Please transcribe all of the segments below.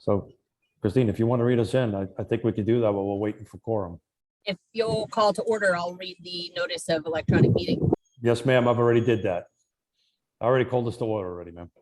So, Christine, if you want to read us in, I think we could do that while we're waiting for quorum. If you'll call to order, I'll read the notice of electronic meeting. Yes, ma'am, I've already did that. I already called us to order already, ma'am.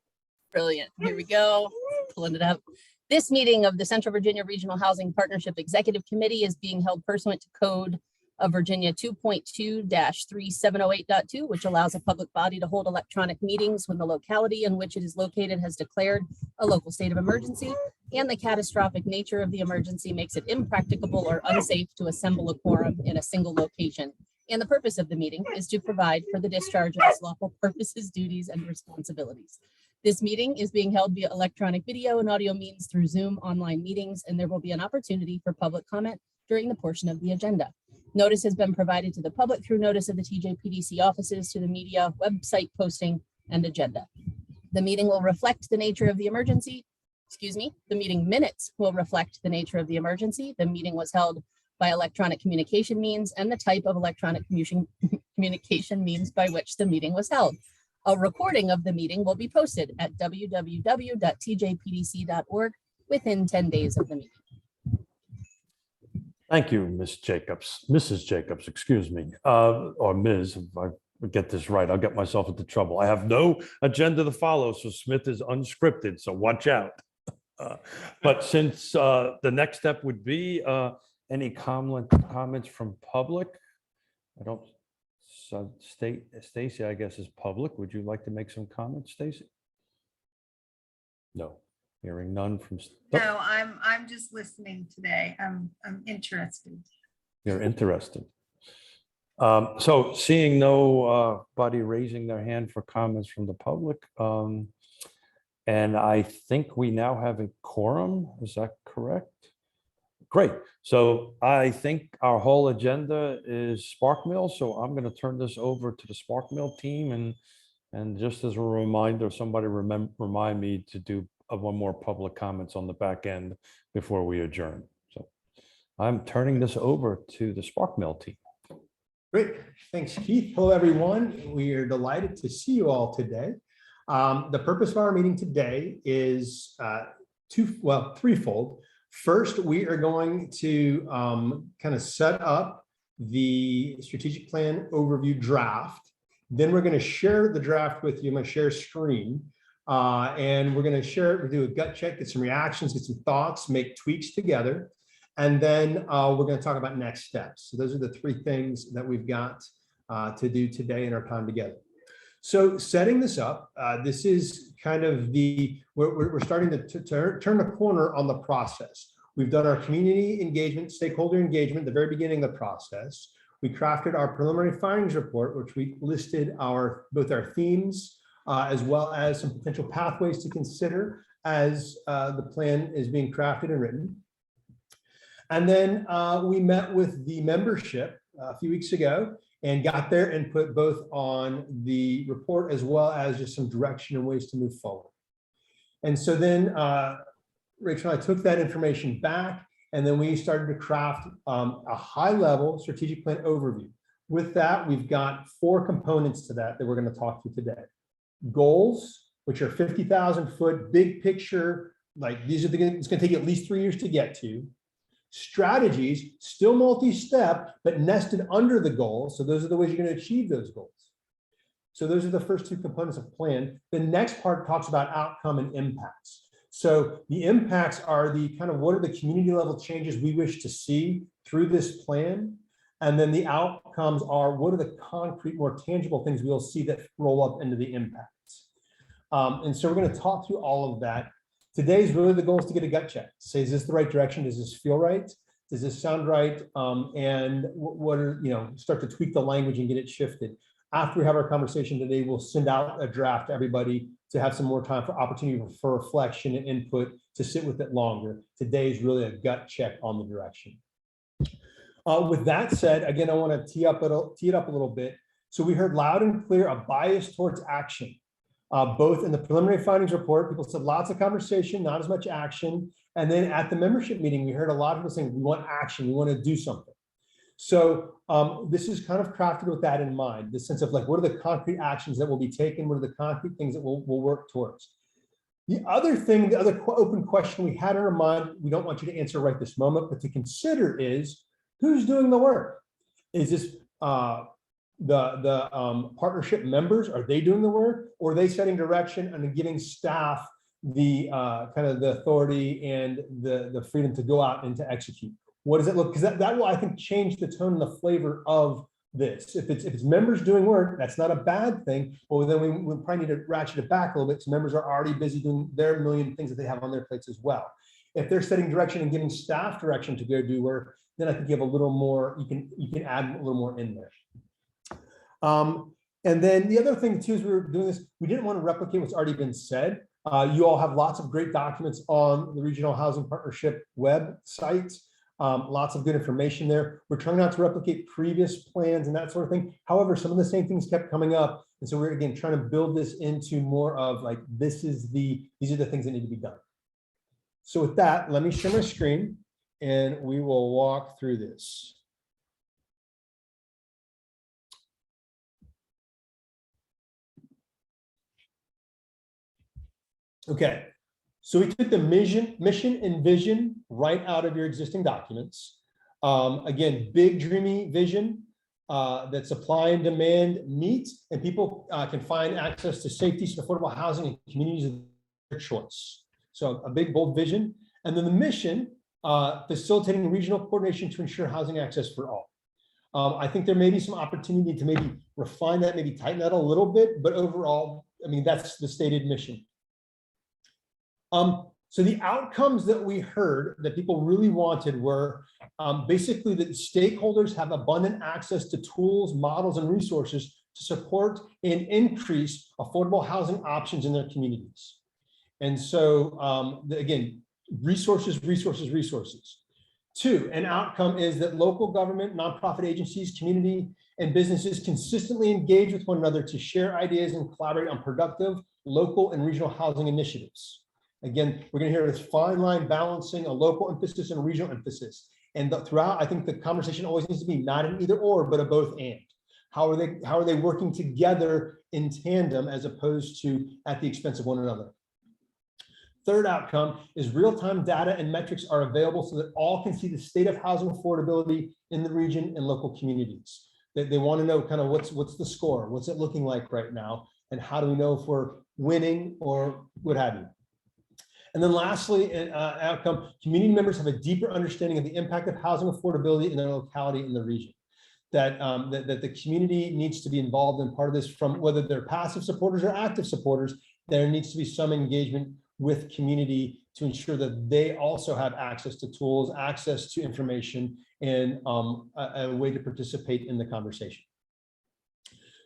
Brilliant. Here we go. Pulling it up. This meeting of the Central Virginia Regional Housing Partnership Executive Committee is being held pursuant to Code of Virginia 2.2-3708.2, which allows a public body to hold electronic meetings when the locality in which it is located has declared a local state of emergency and the catastrophic nature of the emergency makes it impracticable or unsafe to assemble a quorum in a single location. And the purpose of the meeting is to provide for the discharge of its lawful purposes, duties, and responsibilities. This meeting is being held via electronic video and audio means through Zoom online meetings, and there will be an opportunity for public comment during the portion of the agenda. Notice has been provided to the public through notice of the TJPDC offices, to the media, website posting, and agenda. The meeting will reflect the nature of the emergency. The meeting minutes will reflect the nature of the emergency. The meeting was held by electronic communication means and the type of electronic communication means by which the meeting was held. A recording of the meeting will be posted at www.tjpdc.org within 10 days of the meeting. Thank you, Ms. Jacobs, Mrs. Jacobs, excuse me, or Ms. If I get this right, I'll get myself into trouble. I have no agenda to follow, so Smith is unscripted, so watch out. But since the next step would be any comments from public, I don't. So Stacy, I guess, is public. Would you like to make some comments, Stacy? No, hearing none from. No, I'm just listening today. I'm interested. You're interested. So seeing nobody raising their hand for comments from the public, and I think we now have a quorum. Is that correct? Great. So I think our whole agenda is Spark Mill. So I'm going to turn this over to the Spark Mill team. And just as a reminder, somebody remind me to do one more public comments on the back end before we adjourn. So I'm turning this over to the Spark Mill team. Great. Thanks, Keith. Hello, everyone. We are delighted to see you all today. The purpose of our meeting today is threefold. First, we are going to kind of set up the strategic plan overview draft. Then we're going to share the draft with you. I'm going to share screen, and we're going to share it. We'll do a gut check, get some reactions, get some thoughts, make tweaks together. And then we're going to talk about next steps. So those are the three things that we've got to do today in our time together. So setting this up, this is kind of we're starting to turn the corner on the process. We've done our community engagement, stakeholder engagement at the very beginning of the process. We crafted our preliminary findings report, which we listed both our themes as well as some potential pathways to consider as the plan is being crafted and written. And then we met with the membership a few weeks ago and got their input both on the report as well as just some direction and ways to move forward. And so then Rachel and I took that information back, and then we started to craft a high-level strategic plan overview. With that, we've got 4 components to that we're going to talk through today. Goals, which are 50,000-foot big picture, like these are it's going to take you at least 3 years to get to. Strategies, still multi-step, but nested under the goals. So those are the ways you're going to achieve those goals. So those are the first 2 components of plan. The next part talks about outcome and impacts. So the impacts are the kind of what are the community level changes we wish to see through this plan. And then the outcomes are what are the concrete, more tangible things we'll see that roll up into the impacts. And so we're going to talk through all of that. Today's really the goal is to get a gut check. Say, is this the right direction? Does this feel right? Does this sound right? And what are, start to tweak the language and get it shifted. After we have our conversation today, we'll send out a draft to everybody to have some more time for opportunity for reflection and input to sit with it longer. Today is really a gut check on the direction. With that said, again, I want to tee it up a little bit. So we heard loud and clear a bias towards action. Both in the preliminary findings report, people said lots of conversation, not as much action. And then at the membership meeting, we heard a lot of people saying, we want action, we want to do something. So this is kind of crafted with that in mind, the sense of like, what are the concrete actions that will be taken? What are the concrete things that we'll work towards? The other thing, the other open question we had in our mind, we don't want you to answer right this moment, but to consider is who's doing the work? Is this the partnership members? Are they doing the work, or are they setting direction and giving staff the kind of the authority and the freedom to go out and to execute? What does it look? Because that will, I think, change the tone and the flavor of this. If it's members doing work, that's not a bad thing. But then we probably need to ratchet it back a little bit, because members are already busy doing their million things that they have on their plates as well. If they're setting direction and giving staff direction to go do work, then I think you have a little more. You can add a little more in there. And then the other thing too is we were doing this. We didn't want to replicate what's already been said. You all have lots of great documents on the Regional Housing Partnership website. Lots of good information there. We're trying not to replicate previous plans and that sort of thing. However, some of the same things kept coming up. And so we're again trying to build this into more of like, these are the things that need to be done. So with that, let me share my screen and we will walk through this. Okay. So we took the mission and vision right out of your existing documents. Again, big dreamy vision that supply and demand meet, and people can find access to safety, affordable housing, and communities of their choice. So a big, bold vision. And then the mission, facilitating regional coordination to ensure housing access for all. I think there may be some opportunity to maybe refine that, maybe tighten that a little bit, but overall, I mean, that's the stated mission. So the outcomes that we heard that people really wanted were basically that stakeholders have abundant access to tools, models, and resources to support and increase affordable housing options in their communities. And so again, resources. Two, an outcome is that local government, nonprofit agencies, community, and businesses consistently engage with one another to share ideas and collaborate on productive local and regional housing initiatives. Again, we're going to hear this fine line balancing a local emphasis and regional emphasis. And throughout, I think the conversation always needs to be not an either or, but a both and. How are they working together in tandem as opposed to at the expense of one another? Third outcome is real-time data and metrics are available so that all can see the state of housing affordability in the region and local communities. They want to know kind of what's the score, what's it looking like right now, and how do we know if we're winning or what have you. And then lastly, an outcome, community members have a deeper understanding of the impact of housing affordability in their locality in the region. That the community needs to be involved in part of this, from whether they're passive supporters or active supporters. There needs to be some engagement with community to ensure that they also have access to tools, access to information, and a way to participate in the conversation.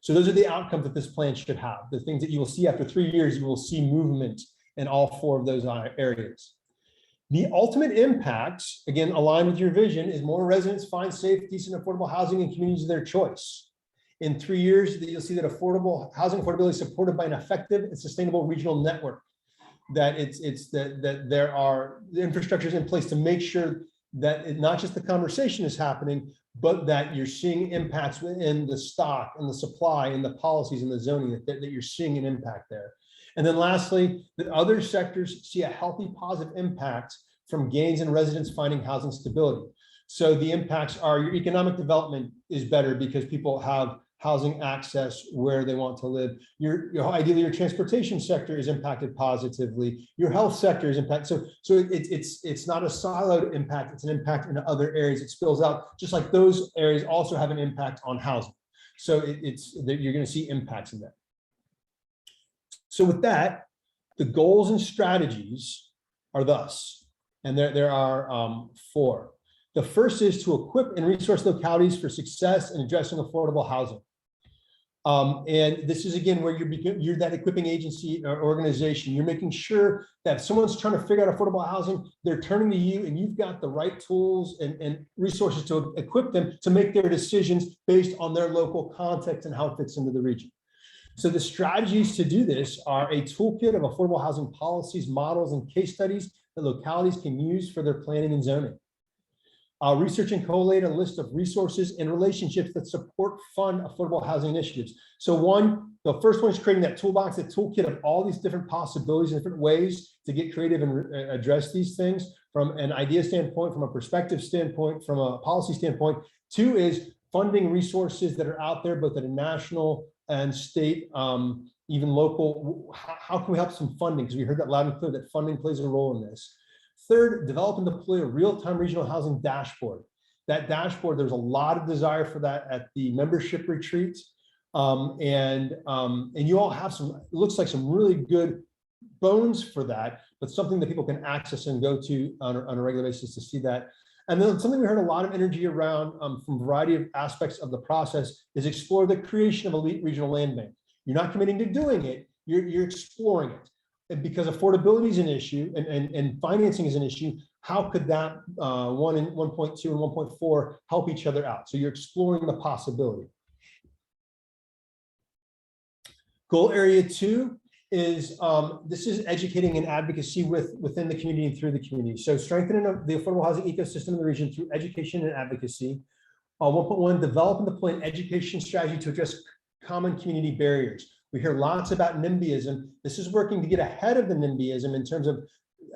So those are the outcomes that this plan should have. The things that you will see after 3 years, you will see movement in all 4 of those areas. The ultimate impacts, again, aligned with your vision, is more residents find safe, decent, affordable housing in communities of their choice. In 3 years, you'll see that affordable housing affordability is supported by an effective and sustainable regional network. That that there are the infrastructures in place to make sure that not just the conversation is happening, but that you're seeing impacts within the stock and the supply and the policies and the zoning that you're seeing an impact there. And then lastly, that other sectors see a healthy positive impact from gains in residents finding housing stability. So the impacts are your economic development is better because people have housing access where they want to live. Ideally, your transportation sector is impacted positively. Your health sector is impacted. So it's not a siloed impact. It's an impact in other areas. It spills out, just like those areas also have an impact on housing. So you're going to see impacts in that. So with that, the goals and strategies are thus, and there are 4. The first is to equip and resource localities for success in addressing affordable housing. And this is, again, where you're that equipping agency or organization. You're making sure that if someone's trying to figure out affordable housing, they're turning to you and you've got the right tools and resources to equip them to make their decisions based on their local context and how it fits into the region. So the strategies to do this are a toolkit of affordable housing policies, models, and case studies that localities can use for their planning and zoning. Research and collate a list of resources and relationships that support fund affordable housing initiatives. So the first one is creating that toolbox, that toolkit of all these different possibilities and different ways to get creative and address these things from an idea standpoint, from a perspective standpoint, from a policy standpoint. 2 is funding resources that are out there, both at a national and state, even local. How can we help some funding? Because we heard that loud and clear that funding plays a role in this. 3rd, develop and deploy a real-time regional housing dashboard. That dashboard, there's a lot of desire for that at the membership retreats. And you all have some, it looks like some really good bones for that, but something that people can access and go to on a regular basis to see that. And then something we heard a lot of energy around from a variety of aspects of the process is explore the creation of elite regional land bank. You're not committing to doing it, you're exploring it. And because affordability is an issue and financing is an issue, how could that 1 and 1.2 and 1.4 help each other out? So you're exploring the possibility. Goal area 2 is this is educating and advocacy within the community and through the community. So strengthening the affordable housing ecosystem in the region through education and advocacy. 1.1, develop and deploy an education strategy to address common community barriers. We hear lots about NIMBYism. This is working to get ahead of the NIMBYism in terms of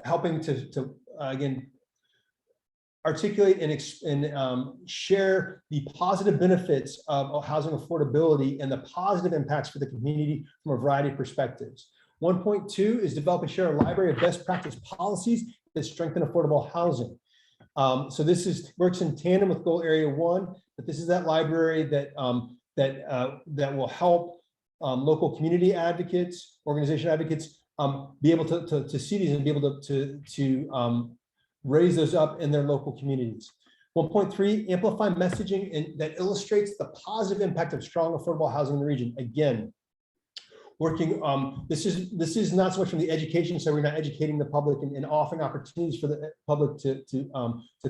helping to again, articulate and share the positive benefits of housing affordability and the positive impacts for the community from a variety of perspectives. 1.2 is develop and share a library of best practice policies that strengthen affordable housing. So this works in tandem with goal area 1, but this is that library that will help local community advocates, organization advocates, be able to see these and be able to raise those up in their local communities. 1.3, amplify messaging that illustrates the positive impact of strong affordable housing in the region. Again, working, this is not so much from the education side, we're not educating the public and offering opportunities for the public to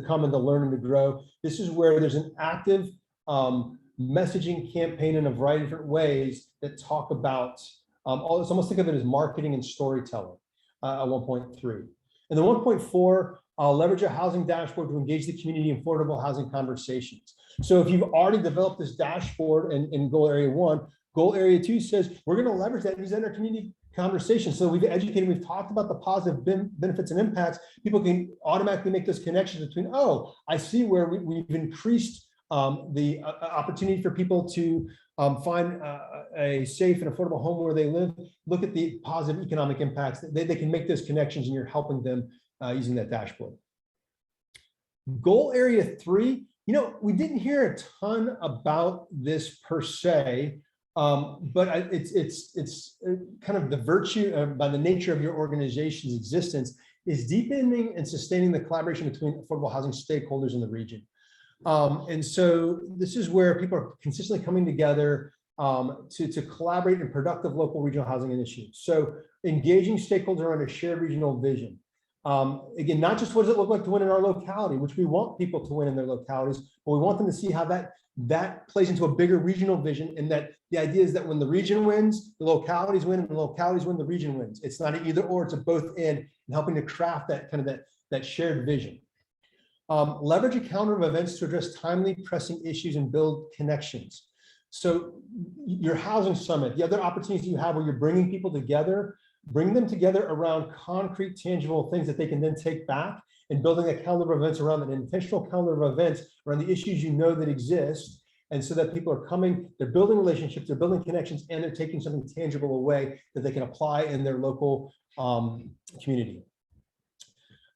come and to learn and to grow. This is where there's an active messaging campaign in a variety of different ways that talk about, it's almost think of it as marketing and storytelling at 1.3. And then 1.4, leverage a housing dashboard to engage the community in affordable housing conversations. So if you've already developed this dashboard in goal area 1, goal area 2 says, we're going to leverage that and use that in our community conversation. So we've educated, we've talked about the positive benefits and impacts. People can automatically make those connections between, oh, I see where we've increased the opportunity for people to find a safe and affordable home where they live. Look at the positive economic impacts. They can make those connections and you're helping them using that dashboard. Goal area 3, we didn't hear a ton about this per se, but it's kind of the virtue by the nature of your organization's existence is deepening and sustaining the collaboration between affordable housing stakeholders in the region. And so this is where people are consistently coming together to collaborate in productive local regional housing initiatives. So engaging stakeholders around a shared regional vision. Again, not just what does it look like to win in our locality, which we want people to win in their localities, but we want them to see how that plays into a bigger regional vision, and that the idea is that when the region wins, the localities win, and the localities win, the region wins. It's not an either or, it's a both and helping to craft that kind of that shared vision. Leverage a calendar of events to address timely pressing issues and build connections. So your housing summit, the other opportunities you have where you're bringing people together, bring them together around concrete, tangible things that they can then take back, and building a calendar of events around an intentional calendar of events around the issues that exist. And so that people are coming, they're building relationships, they're building connections, and they're taking something tangible away that they can apply in their local community.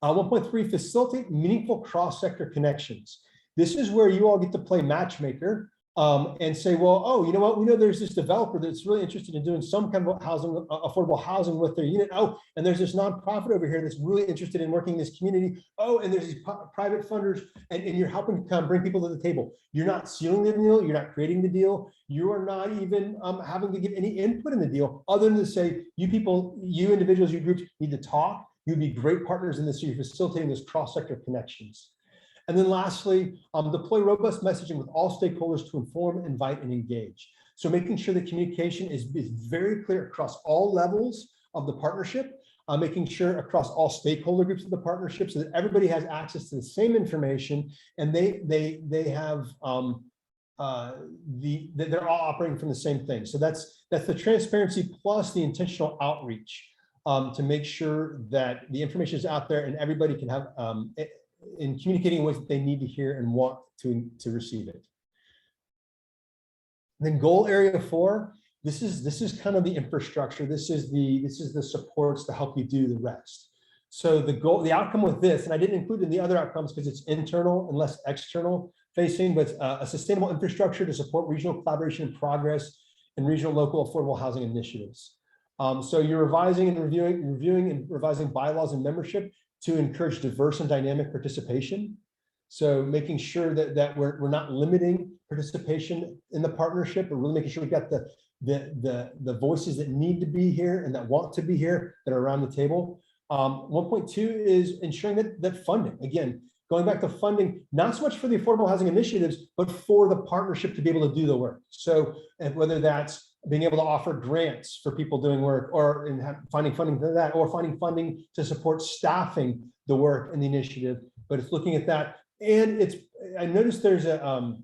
1.3, facilitate meaningful cross-sector connections. This is where you all get to play matchmaker and say, well, oh, you know what? We know there's this developer that's really interested in doing some kind of housing, affordable housing with their unit. Oh, and there's this nonprofit over here that's really interested in working in this community. Oh, and there's these private funders, and you're helping to kind of bring people to the table. You're not sealing the deal. You're not creating the deal. You are not even having to give any input in the deal other than to say, you people, you individuals, you groups need to talk. You'd be great partners in this. So you're facilitating those cross-sector connections. And then lastly, deploy robust messaging with all stakeholders to inform, invite, and engage. So making sure that communication is very clear across all levels of the partnership, making sure across all stakeholder groups of the partnership so that everybody has access to the same information and they have they're all operating from the same thing. So that's the transparency plus the intentional outreach to make sure that the information is out there and everybody can have in communicating ways that they need to hear and want to receive it. Then goal area 4, this is kind of the infrastructure. This is the supports to help you do the rest. So the outcome with this, and I didn't include in the other outcomes because it's internal and less external facing, but a sustainable infrastructure to support regional collaboration and progress in regional local affordable housing initiatives. So you're reviewing and revising bylaws and membership to encourage diverse and dynamic participation. So making sure that we're not limiting participation in the partnership, but really making sure we've got the voices that need to be here and that want to be here that are around the table. 1.2 is ensuring that funding, again, going back to funding, not so much for the affordable housing initiatives, but for the partnership to be able to do the work. So whether that's being able to offer grants for people doing work or finding funding for that, or finding funding to support staffing the work in the initiative, but it's looking at that. And I noticed there's a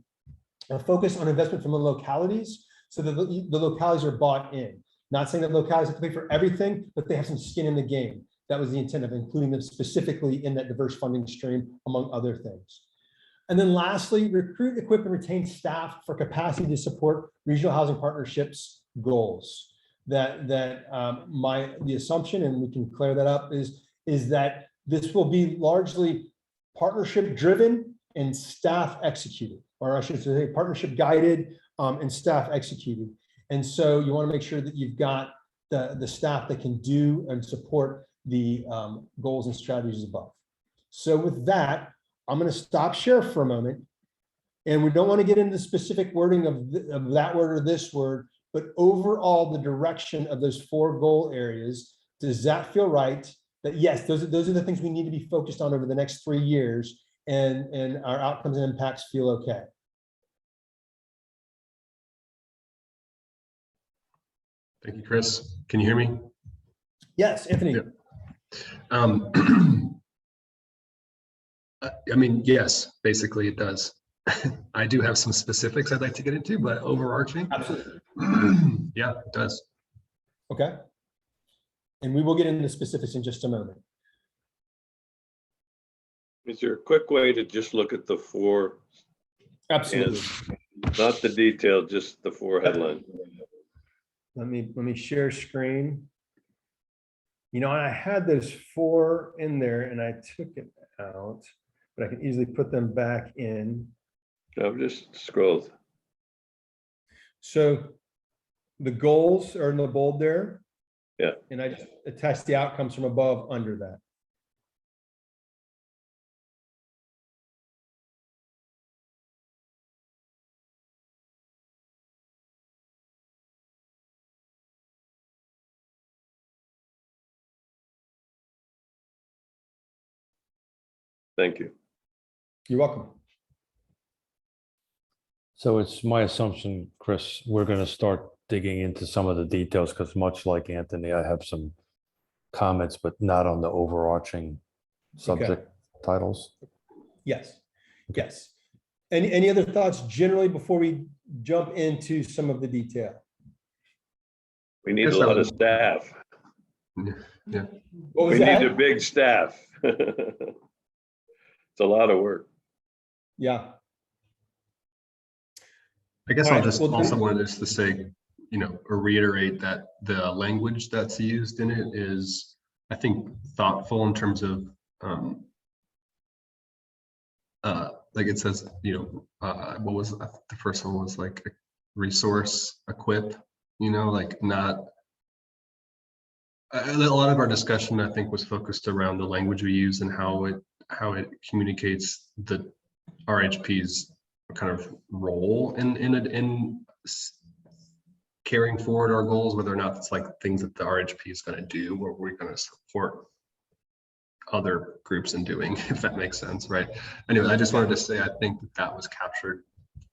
focus on investment from the localities so that the localities are bought in. Not saying that localities have to pay for everything, but they have some skin in the game. That was the intent of including them specifically in that diverse funding stream, among other things. And then lastly, recruit, equip, and retain staff for capacity to support regional housing partnerships goals. The assumption, and we can clear that up, is that this will be largely partnership driven and staff executed, or I should say partnership guided and staff executed. And so you want to make sure that you've got the staff that can do and support the goals and strategies above. So with that, I'm going to stop share for a moment. And we don't want to get into specific wording of that word or this word, but overall the direction of those 4 goal areas, does that feel right? That yes, those are the things we need to be focused on over the next 3 years, and our outcomes and impacts feel okay. Thank you, Chris. Can you hear me? Yes, Anthony. Yeah. I mean, yes, basically it does. I do have some specifics I'd like to get into, but overarching, Absolutely. yeah, it does. Okay. And we will get into specifics in just a moment. Is there a quick way to just look at the 4? Absolutely. And not the detail, just the 4 headlines? Let me share screen. You know, I had those 4 in there and I took it out, but I can easily put them back in. I've just scrolled. So the goals are in the bold there. Yeah. And I just attached the outcomes from above under that. Thank you. You're welcome. So it's my assumption, Chris, we're going to start digging into some of the details because much like Anthony, I have some comments, but not on the overarching subject titles. Yes. Yes. Any other thoughts generally before we jump into some of the detail? We need a lot of staff. Yeah. What was We that? need a big staff. It's a lot of work. Yeah. I guess All I'll right, just well, also wanted just to say, you know, or reiterate that the language that's used in it is, I think, thoughtful in terms of, like it says, you know, what was the first one was like a resource, equip, you know, like not. A lot of our discussion, I think, was focused around the language we use and how it communicates the RHP's kind of role in carrying forward our goals, whether or not it's like things that the RHP is going to do or we're going to support other groups in doing, if that makes sense, right? Anyway, I just wanted to say I think that was captured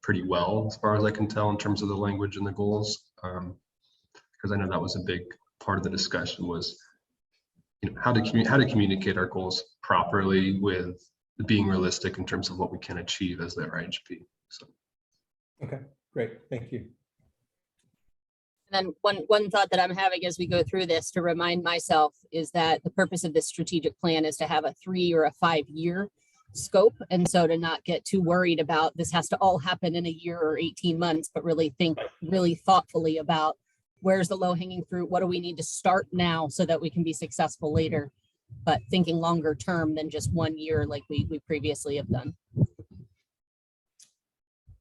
pretty well as far as I can tell in terms of the language and the goals, because I know that was a big part of the discussion was how to communicate our goals properly with being realistic in terms of what we can achieve as the RHP. So. Okay, great. Thank you. And then one thought that I'm having as we go through this to remind myself is that the purpose of this strategic plan is to have a 3 or a 5 year scope. And so to not get too worried about this has to all happen in a year or 18 months, but really think really thoughtfully about where's the low hanging fruit? What do we need to start now so that we can be successful later? But thinking longer term than just 1 year like we previously have done.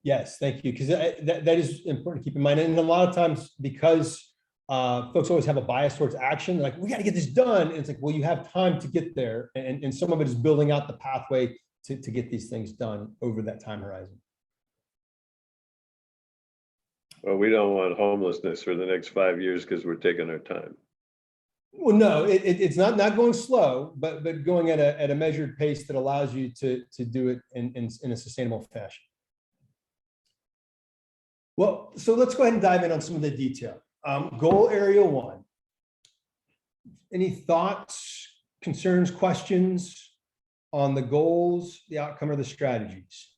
Yes, thank you, because that is important to keep in mind. And a lot of times, because folks always have a bias towards action, like, we got to get this done. And it's like, well, you have time to get there. And some of it is building out the pathway to get these things done over that time horizon. Well, we don't want homelessness for the next 5 years because we're taking our time. Well, no, it's not going slow, but going at a measured pace that allows you to do it in a sustainable fashion. Well, so let's go ahead and dive in on some of the detail. Goal area 1. Any thoughts, concerns, questions on the goals, the outcome, or the strategies?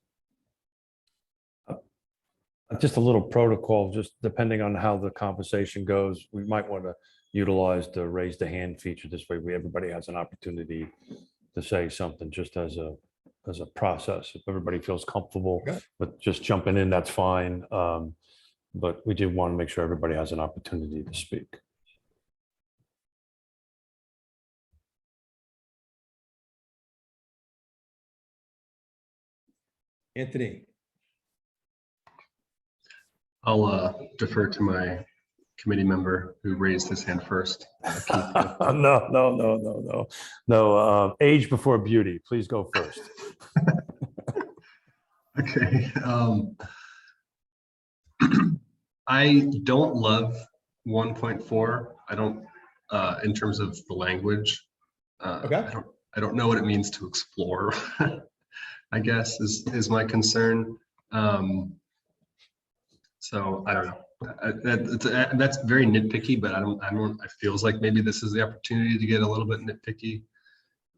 Just a little protocol, just depending on how the conversation goes, we might want to utilize the raise the hand feature. This way everybody has an opportunity to say something, just as a process. If everybody feels comfortable with just jumping in, that's fine. But we do want to make sure everybody has an opportunity to speak. Anthony. I'll defer to my committee member who raised his hand first. No. Age before beauty. Please go first. Okay. I don't love 1.4. I don't, in terms of the language. Okay. I don't know what it means to explore. I guess is my concern. So I don't know. That's very nitpicky, but I don't. It feels like maybe this is the opportunity to get a little bit nitpicky.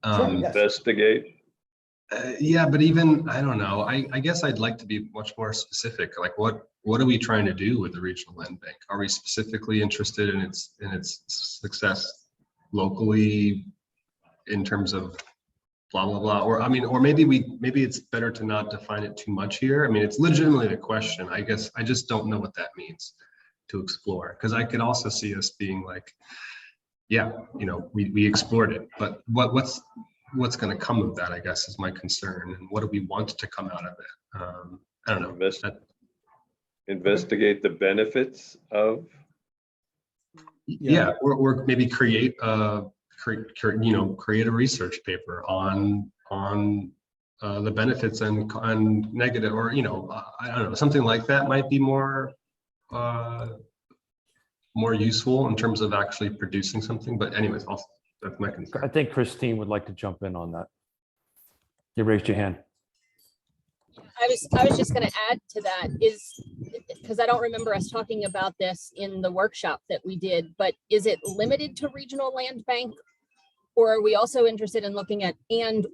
Sure, yes. Investigate. Yeah, but even I don't know. I guess I'd like to be much more specific. Like, what are we trying to do with the regional land bank? Are we specifically interested in its success locally in terms of blah blah blah? Or I mean, or maybe it's better to not define it too much here. I mean, it's legitimately a question. I guess I just don't know what that means to explore, because I could also see us being like, yeah, we explored it, but what's going to come of that, I guess, is my concern. And what do we want to come out of it? I don't know. Investigate the benefits of. Yeah, or maybe create a research paper on the benefits and negative, or I don't know, something like that might be more useful in terms of actually producing something. But anyways, that's my concern. I think Christine would like to jump in on that. You raised your hand. I was just going to add to that, is because I don't remember us talking about this in the workshop that we did, but is it limited to regional land bank, or are we also interested in looking at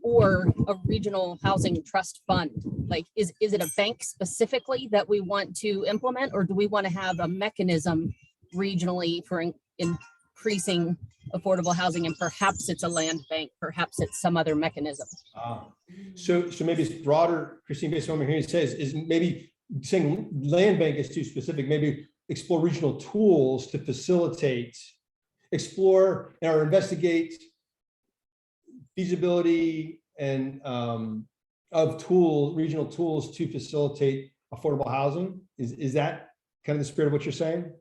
or a regional housing trust fund? Like, is it a bank specifically that we want to implement, or do we want to have a mechanism regionally for increasing affordable housing, and perhaps it's a land bank, perhaps it's some other mechanism? So maybe it's broader, Christine, based on what I'm hearing you say, is maybe saying land bank is too specific. Maybe explore regional tools to facilitate, explore or investigate feasibility and of regional tools to facilitate affordable housing. Is that kind of the spirit of what you're saying?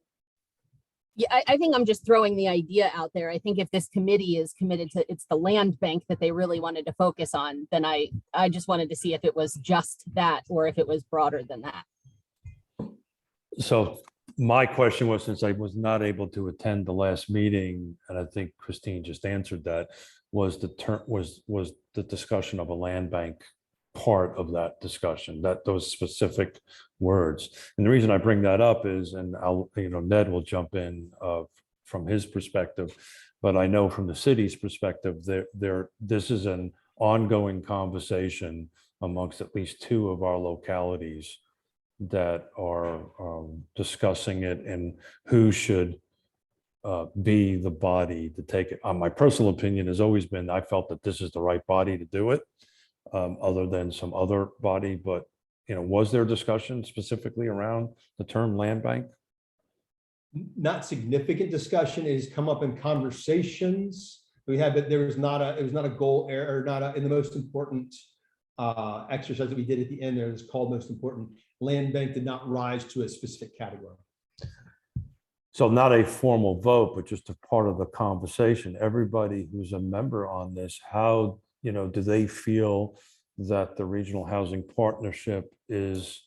Yeah, I think I'm just throwing the idea out there. I think if this committee is committed to it's the land bank that they really wanted to focus on, then I just wanted to see if it was just that or if it was broader than that. So my question was, since I was not able to attend the last meeting, and I think Christine just answered that, was the discussion of a land bank part of that discussion, that those specific words. And the reason I bring that up is, and Ned will jump in from his perspective. But I know from the city's perspective, this is an ongoing conversation amongst at least two of our localities that are discussing it and who should be the body to take it. My personal opinion has always been, I felt that this is the right body to do it, other than some other body. But, was there discussion specifically around the term land bank? Not significant discussion. It has come up in conversations we had, but it was not a goal or in the most important exercise that we did at the end there. It was called most important. Land bank did not rise to a specific category. So not a formal vote, but just a part of the conversation. Everybody who's a member on this, how, do they feel that the Regional Housing Partnership is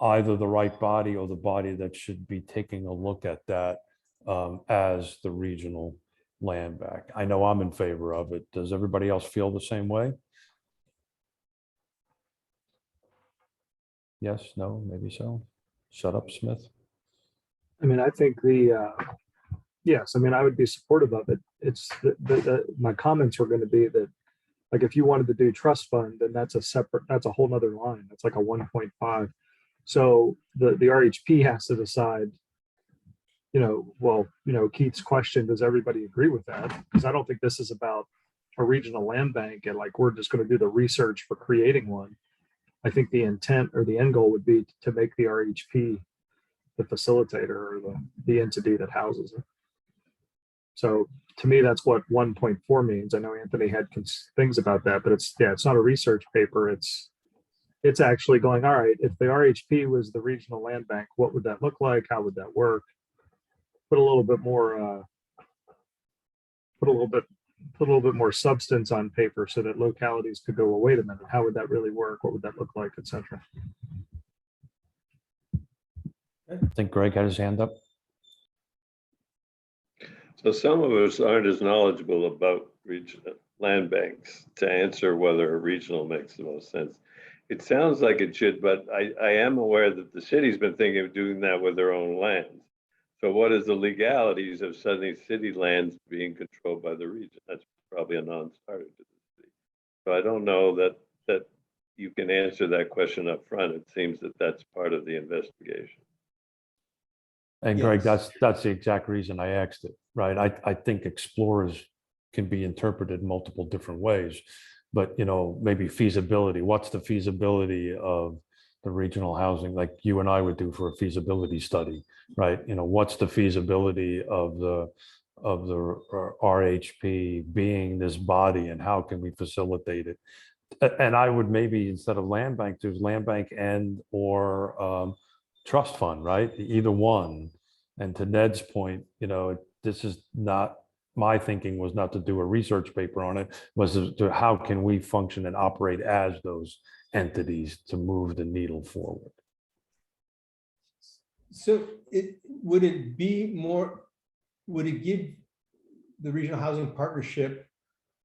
either the right body or the body that should be taking a look at that as the regional land bank? I know I'm in favor of it. Does everybody else feel the same way? Yes, no, maybe so. Shut up, Smith. I mean, I think yes, I mean, I would be supportive of it. It's my comments were going to be that, like, if you wanted to do trust fund, then that's a whole nother line. That's like a 1.5. So the RHP has to decide, Keith's question, does everybody agree with that? Because I don't think this is about a regional land bank and like, we're just going to do the research for creating one. I think the intent or the end goal would be to make the RHP the facilitator or the entity that houses it. So to me, that's what 1.4 means. I know Anthony had things about that, but it's not a research paper. It's actually going, all right, if the RHP was the regional land bank, what would that look like? How would that work? Put a little bit more, put a little bit more substance on paper so that localities could go, well, wait a minute, how would that really work? What would that look like, et cetera? I think Greg had his hand up. So some of us aren't as knowledgeable about regional land banks to answer whether a regional makes the most sense. It sounds like it should, but I am aware that the city's been thinking of doing that with their own lands. So what is the legalities of suddenly city lands being controlled by the region? That's probably a non-starter to the city. So I don't know that you can answer that question up front. It seems that that's part of the investigation. And Greg, Yes. that's the exact reason I asked it, right? I think explorers can be interpreted multiple different ways, but maybe feasibility. What's the feasibility of the regional housing, like you and I would do for a feasibility study, right? What's the feasibility of the RHP being this body, and how can we facilitate it? And I would maybe, instead of land bank, there's land bank and or trust fund, right? Either one. And to Ned's point, this is not, my thinking was not to do a research paper on it, was to how can we function and operate as those entities to move the needle forward. So would it give the Regional Housing Partnership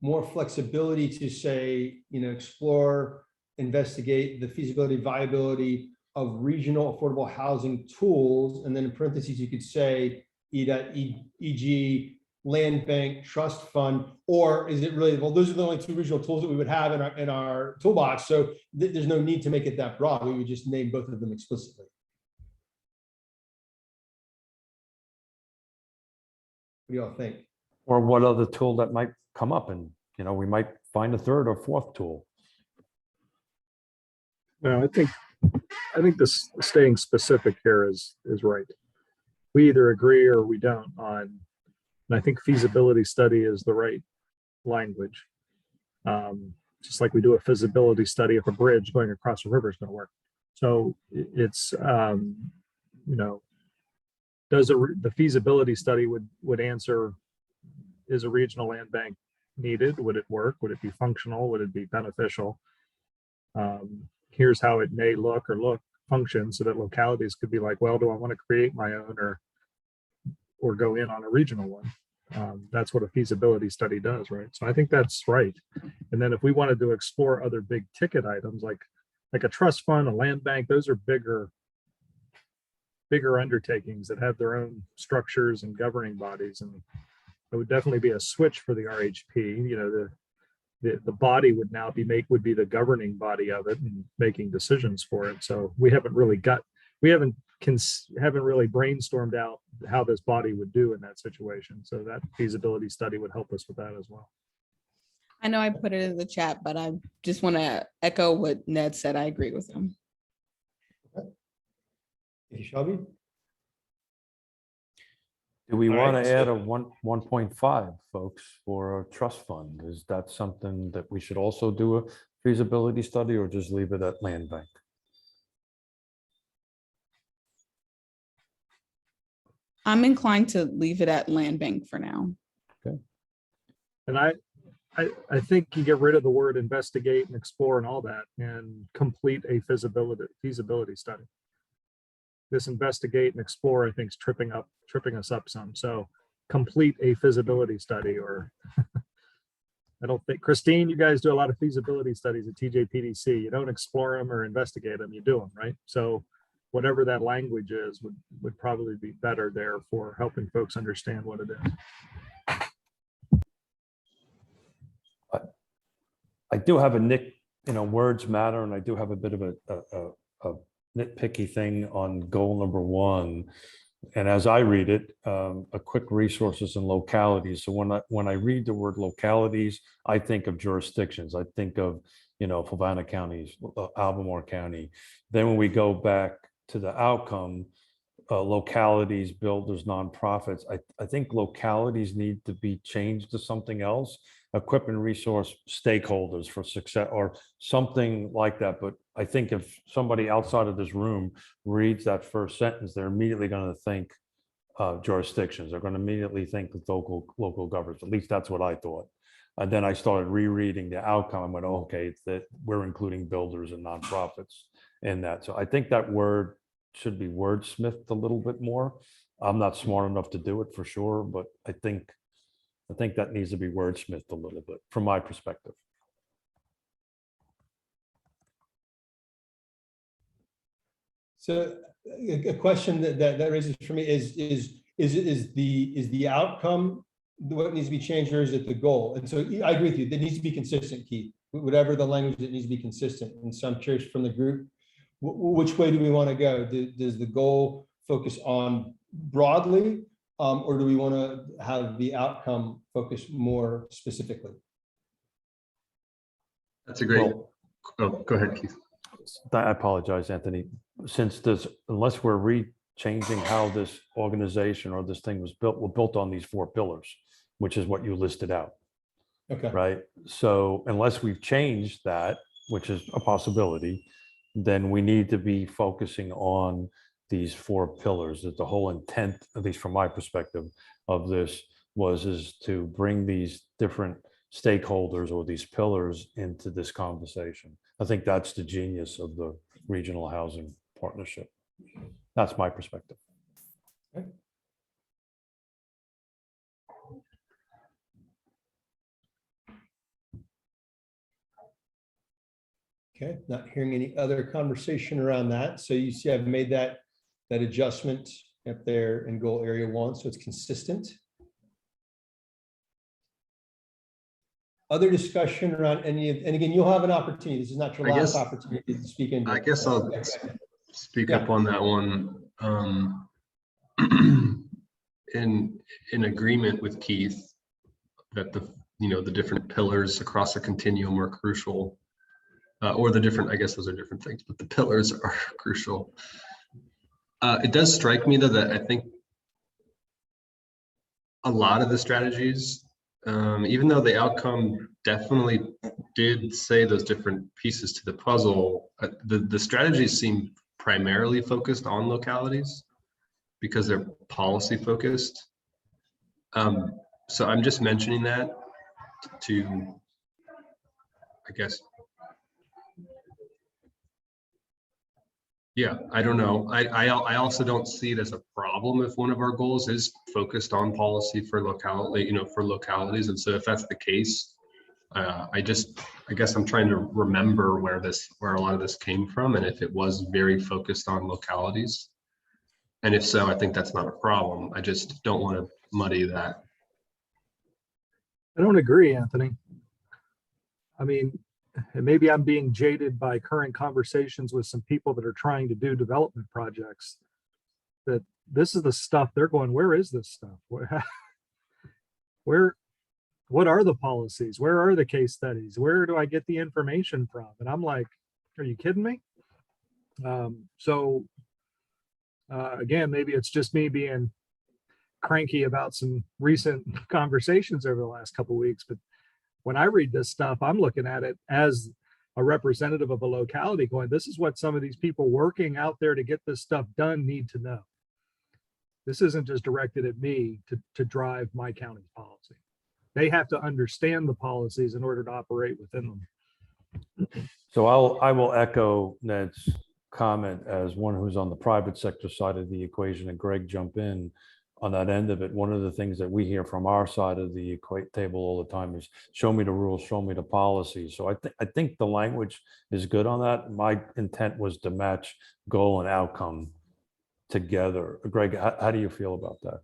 more flexibility to say, explore, investigate the feasibility, viability of regional affordable housing tools, and then in parentheses you could say e.g. land bank, trust fund, or is it really, well, those are the only two regional tools that we would have in our toolbox, so there's no need to make it that broad. We would just name both of them explicitly. What do y'all think? Or what other tool that might come up, and we might find a third or fourth tool. No, I think this staying specific here is right. We either agree or we don't on, and I think feasibility study is the right language. Just like we do a feasibility study if a bridge going across a river is going to work. So it's, does the feasibility study would answer, is a regional land bank needed? Would it work? Would it be functional? Would it be beneficial? Here's how it may look function, so that localities could be like, well, do I want to create my own or go in on a regional one? That's what a feasibility study does, right? So I think that's right. And then if we wanted to explore other big ticket items like a trust fund, a land bank, those are bigger bigger undertakings that have their own structures and governing bodies. And it would definitely be a switch for the RHP. You know, the body would now be the governing body of it and making decisions for it. So we haven't really brainstormed out how this body would do in that situation. So that feasibility study would help us with that as well. I know I put it in the chat, but I just want to echo what Ned said. I agree with him. Thank you, Shelby. Do we All want right, to add so- a 1.5, folks, for a trust fund? Is that something that we should also do a feasibility study, or just leave it at land bank? I'm inclined to leave it at land bank for now. And I think you get rid of the word investigate and explore and all that and complete a feasibility study. This investigate and explore, I think, is tripping us up some. So complete a feasibility study, or I don't think, Christine, you guys do a lot of feasibility studies at TJPDC. You don't explore them or investigate them, you do them, right? So whatever that language is would probably be better there for helping folks understand what it is. I do have words matter, and I do have a bit of a nitpicky thing on goal number 1. And as I read it, a quick resources and localities. So when I read the word localities, I think of jurisdictions. I think of, Fluvanna counties, Albemarle County. Then when we go back to the outcome, localities, builders, nonprofits, I think localities need to be changed to something else. Equipment resource stakeholders for success, or something like that. But I think if somebody outside of this room reads that first sentence, they're immediately going to think jurisdictions. They're going to immediately think of local governments. At least that's what I thought. And then I started rereading the outcome and went, oh, okay, it's that we're including builders and nonprofits in that. So I think that word should be wordsmithed a little bit more. I'm not smart enough to do it for sure, but I think that needs to be wordsmithed a little bit from my perspective. So a question that raises for me is the outcome what needs to be changed, or is it the goal? And so I agree with you, that needs to be consistent, Keith, whatever the language, that needs to be consistent. And so I'm curious from the group, which way do we want to go? Does the goal focus on broadly, or do we want to have the outcome focus more specifically? That's a great, Well, oh, go ahead, Keith. I apologize, Anthony. Unless we're changing how this organization or this thing was built, we're built on these 4 pillars, which is what you listed out, Okay. right? So unless we've changed that, which is a possibility, then we need to be focusing on these 4 pillars. That the whole intent, at least from my perspective, of this is to bring these different stakeholders or these pillars into this conversation. I think that's the genius of the regional housing partnership. That's my perspective. Okay, not hearing any other conversation around that. So you see I've made that adjustment up there in goal area 1, so it's consistent. Other discussion around any of, and again, you'll have an opportunity. This is not your last opportunity to speak into. I guess I'll speak up on that one. In agreement with Keith that the different pillars across a continuum are crucial, or the different, I guess those are different things, but the pillars are crucial. It does strike me though that I think a lot of the strategies, even though the outcome definitely did say those different pieces to the puzzle, the strategies seem primarily focused on localities because they're policy focused. So I'm just mentioning that to, I guess, yeah, I don't know. I also don't see it as a problem if one of our goals is focused on policy for locality, for localities. And so if that's the case, I guess I'm trying to remember where a lot of this came from, and if it was very focused on localities. And if so, I think that's not a problem. I just don't want to muddy that. I don't agree, Anthony. I mean, and maybe I'm being jaded by current conversations with some people that are trying to do development projects. That this is the stuff they're going, where is this stuff? Where, what are the policies? Where are the case studies? Where do I get the information from? And I'm like, are you kidding me? Again, maybe it's just me being cranky about some recent conversations over the last couple of weeks, but when I read this stuff, I'm looking at it as a representative of a locality going, this is what some of these people working out there to get this stuff done need to know. This isn't just directed at me to drive my county's policy. They have to understand the policies in order to operate within them. So I will echo Ned's comment as one who's on the private sector side of the equation, and Greg jump in on that end of it. One of the things that we hear from our side of the table all the time is show me the rules, show me the policies. So I think the language is good on that. My intent was to match goal and outcome together. Greg, how do you feel about that?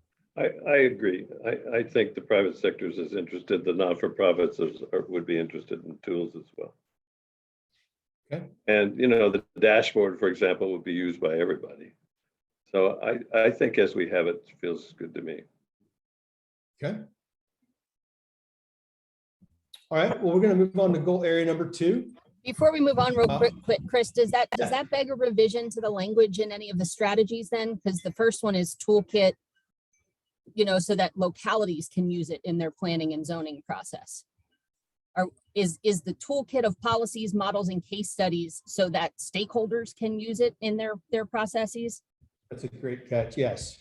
I agree. I think the private sector is as interested, the not-for-profits would be interested in tools as well. Okay. And, you know, the dashboard, for example, would be used by everybody. So I think as we have it, feels good to me. Okay. All right, well, we're going to move on to goal area number 2. Before we move on real quick, Chris, does yeah. that beg a revision to the language in any of the strategies then? Because the first one is toolkit, you know, so that localities can use it in their planning and zoning process. Or is the toolkit of policies, models, and case studies so that stakeholders can use it in their processes? That's a great catch, yes.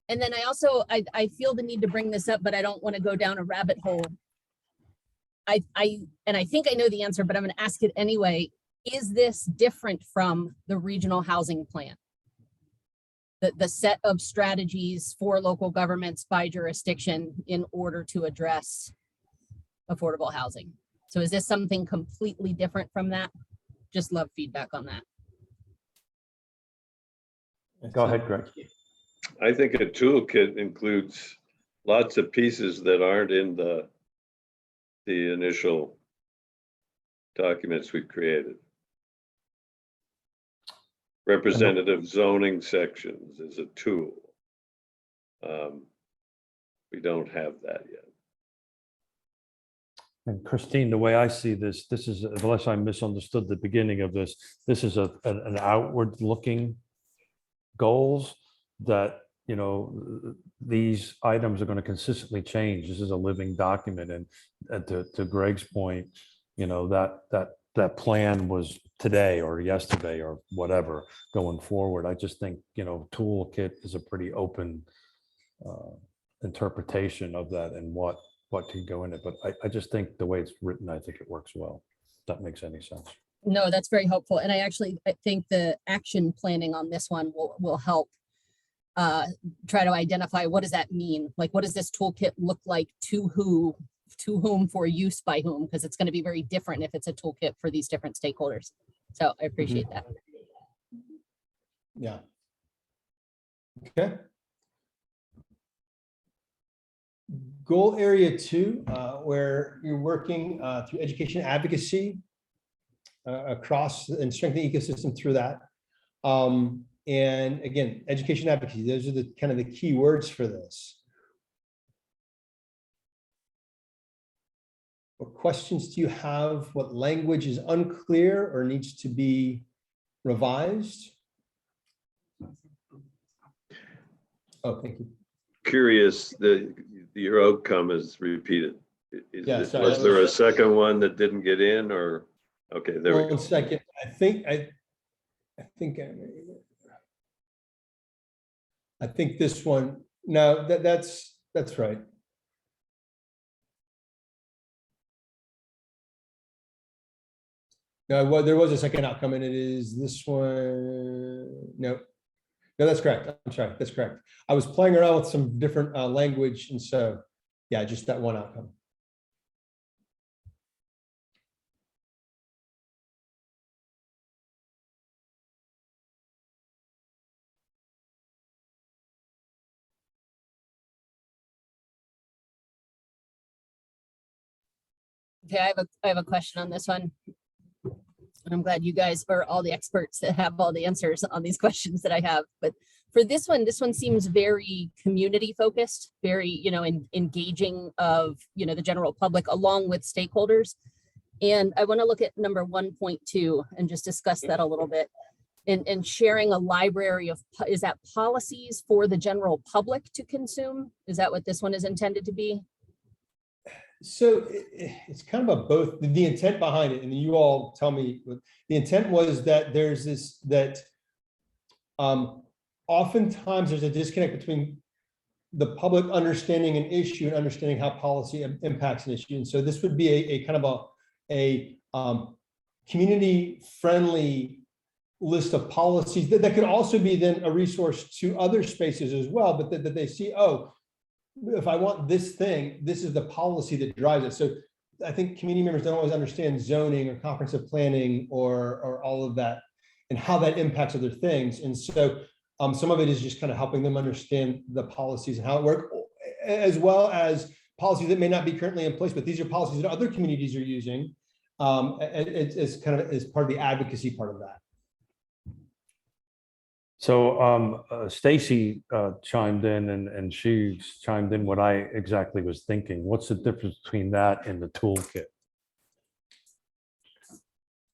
And then I feel the need to bring this up, but I don't want to go down a rabbit hole. I think I know the answer, but I'm going to ask it anyway. Is this different from the regional housing plan? The set of strategies for local governments by jurisdiction in order to address affordable housing. So is this something completely different from that? Just love feedback on that. Go ahead, Greg. I think a toolkit includes lots of pieces that aren't in the initial documents we created. Representative zoning sections is a tool. We don't have that yet. And Christine, the way I see this is, unless I misunderstood the beginning of this is an outward looking goals that, you know, these items are going to consistently change. This is a living document. And to Greg's point, you know, that plan was today or yesterday or whatever going forward. I just think, you know, toolkit is a pretty open interpretation of that and what could go in it. But I just think the way it's written, I think it works well. If that makes any sense. No, that's very helpful. And I think the action planning on this one will help try to identify what does that mean? Like, what does this toolkit look like to whom, for use by whom? Because it's going to be very different if it's a toolkit for these different stakeholders. So I appreciate that. Yeah. Okay. Goal area 2, where you're working through education advocacy across and strengthen the ecosystem through that. And again, education advocacy, those are the kind of the key words for this. What questions do you have? What language is unclear or needs to be revised? Oh, thank you. Curious, your outcome is repeated. Yeah, sorry, was there a second one that didn't get in, or okay, there we go. 1 second. I think this one. No, that's right. No, well, there was a second outcome, and it is this one. No, that's correct. I'm sorry, that's correct. I was playing around with some different language, and so yeah, just that one outcome. Okay, I have a question on this one. And I'm glad you guys are all the experts that have all the answers on these questions that I have. But for this one seems very community focused, very, engaging of, the general public along with stakeholders. And I want to look at number 1.2 and just discuss that a little bit. And sharing a library of, is that policies for the general public to consume? Is that what this one is intended to be? So it's kind of a both, the intent behind it, and you all tell me, the intent was that there's this, that oftentimes there's a disconnect between the public understanding an issue and understanding how policy impacts an issue. And so this would be a kind of a community-friendly list of policies that could also be then a resource to other spaces as well, but that they see, oh, if I want this thing, this is the policy that drives it. So I think community members don't always understand zoning or comprehensive planning or all of that and how that impacts other things. And so some of it is just kind of helping them understand the policies and how it works, as well as policies that may not be currently in place, but these are policies that other communities are using as kind of as part of the advocacy part of that. So Stacy chimed in and she chimed in what I exactly was thinking. What's the difference between that and the toolkit?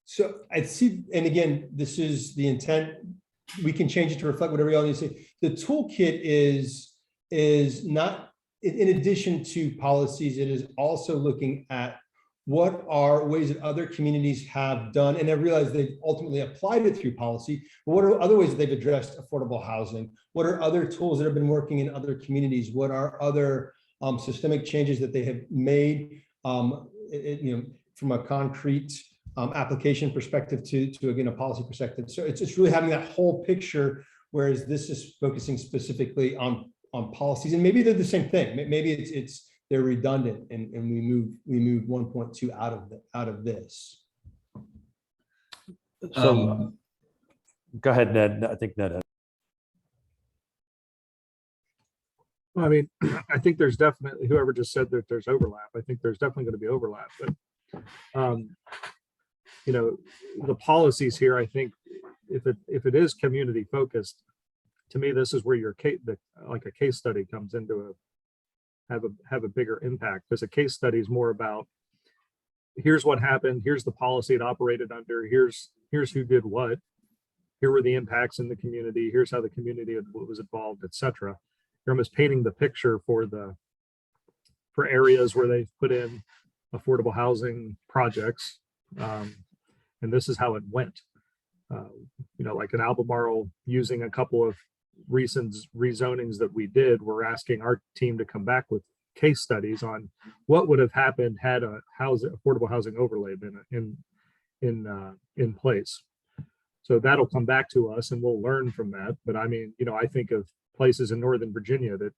So I see, and again, this is the intent. We can change it to reflect whatever y'all need to say. The toolkit is not, in addition to policies, it is also looking at what are ways that other communities have done, and I realize they've ultimately applied it through policy, but what are other ways that they've addressed affordable housing? What are other tools that have been working in other communities? What are other systemic changes that they have made, from a concrete application perspective to again, a policy perspective. So it's really having that whole picture, whereas this is focusing specifically on policies, and maybe they're the same thing. Maybe they're redundant, and we move 1.2 out of this. So go ahead, Ned. I think Ned. I mean, I think there's definitely, whoever just said that there's overlap, I think there's definitely going to be overlap, but the policies here, I think if it is community focused, to me, this is where your case, like a case study comes into have a bigger impact, because a case study is more about, here's what happened, here's the policy it operated under, here's who did what, here were the impacts in the community, here's how the community was involved, etc. You're almost painting the picture for areas where they've put in affordable housing projects, and this is how it went. Like in Albemarle, using a couple of recent rezonings that we did, we're asking our team to come back with case studies on what would have happened had a affordable housing overlay been in place. So that'll come back to us and we'll learn from that. But I mean, I think of places in Northern Virginia that,